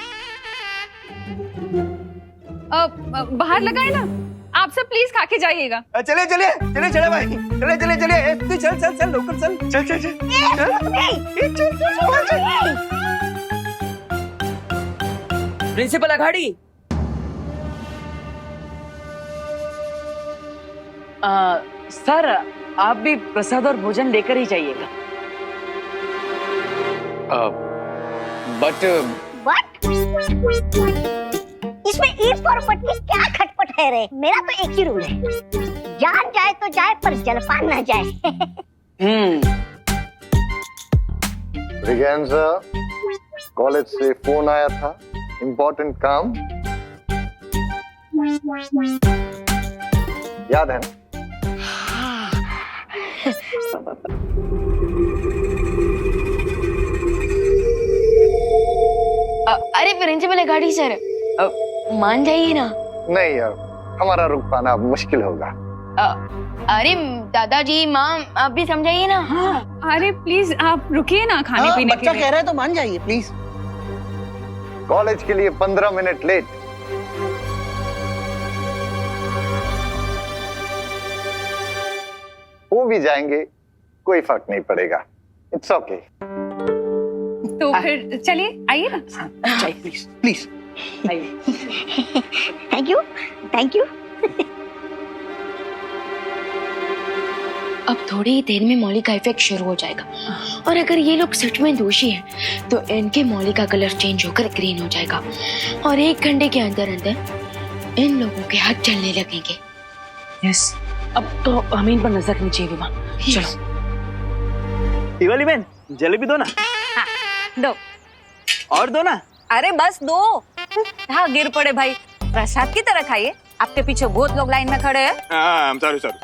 बाहर लगाए ना, आप सब प्लीज खा के जाइएगा। चले चले चले चले भाई, चले चले चले। तू चल चल चल, लोकल चल चल चल चल प्रिंसिपल अघाड़ी। सर, आप भी प्रसाद और भोजन लेकर ही जाइएगा। बट इसमें ईद पर बट की क्या खटपट है रे? मेरा तो एक ही रूल है, जान जाए तो जाए पर जलपान ना जाए। ब्रिगेंजा, कॉलेज से फोन आया था, इम्पोर्टेंट काम याद है ना? अरे प्रिंसिपल गाड़ी सर, मान जाइए ना। नहीं यार, हमारा रुक पाना अब मुश्किल होगा। अरे दादाजी, माँ, आप भी समझाइए ना। हाँ। अरे प्लीज आप रुकिए ना खाने पीने के लिए। बच्चा कह रहा है तो मान जाइए प्लीज। कॉलेज के लिए 15 मिनट लेट। वो भी जाएंगे, कोई फर्क नहीं पड़ेगा। It's okay. तो फिर चलिए, आइए ना। चाहिए please please. Thank you thank you. अब थोड़ी ही देर में मौली का इफेक्ट शुरू हो जाएगा, और अगर ये लोग सच में दोषी हैं, तो इनके मौली का कलर चेंज होकर ग्रीन हो जाएगा, और 1 घंटे के अंदर अंदर इन लोगों के हाथ चलने लगेंगे। यस, अब तो हमें इन पर नजर रखनी चाहिए विवान। चलो। दिवाली बहन, जलेबी दो ना। हाँ, दो। और दो ना। अरे बस दो। हाँ, गिर पड़े भाई, प्रसाद की तरह खाइए। आपके पीछे बहुत लोग लाइन में खड़े हैं। Sorry sorry.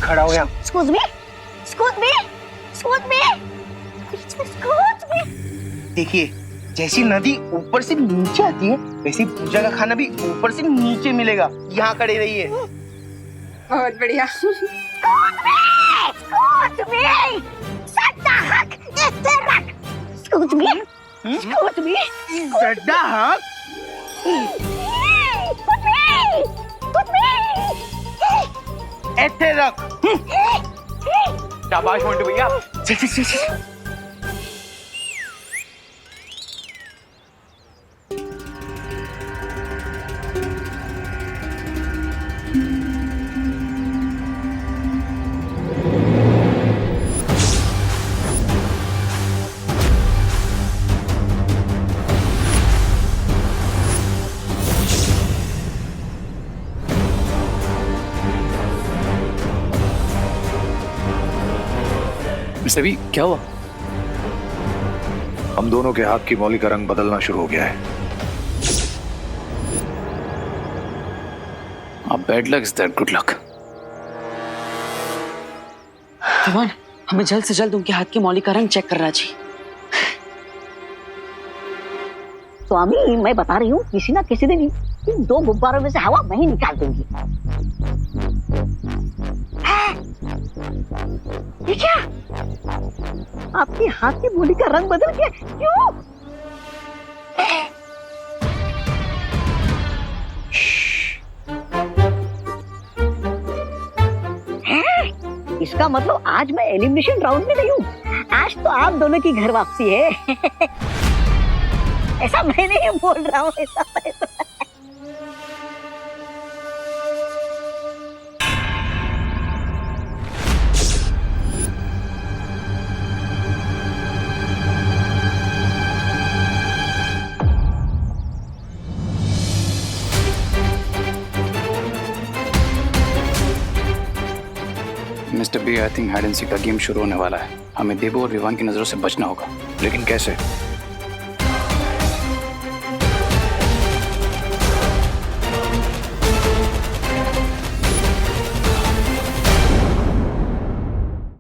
खड़ा हो यहाँ। Excuse me? Excuse me? Excuse me? Excuse me? देखिए, जैसी नदी ऊपर से नीचे आती है, वैसे पूजा का खाना भी ऊपर से नीचे मिलेगा। यहाँ खड़े रहिए। बहुत बढ़िया। Excuse me? सट्टा हक इसे रख। Excuse me? Excuse me? सट्टा हक? Excuse me? Excuse me? ऐसे रख। शाबाश मोंटू भैया। चल चल चल चल। सभी क्या हुआ? हम दोनों के हाथ की मौली का रंग बदलना शुरू हो गया है। अब bad luck is that good luck. Vivaan, हमें जल्द से जल्द उनके हाथ की मौली का रंग चेक करना चाहिए। स्वामी, मैं बता रही हूँ, किसी ना किसी दिन इन 2 गुब्बारों में से हवा मैं ही निकाल दूंगी। ये क्या? आपके हाथ की मौली का रंग बदल गया? क्यों? इसका मतलब आज मैं एलिमिनेशन राउंड में नहीं हूँ। आज तो आप दोनों की घर वापसी है। ऐसा मैं नहीं बोल रहा हूँ, ऐसा mister B, I think hide and seek का गेम शुरू होने वाला है। हमें देबू और विवान की नजरों से बचना होगा। लेकिन कैसे?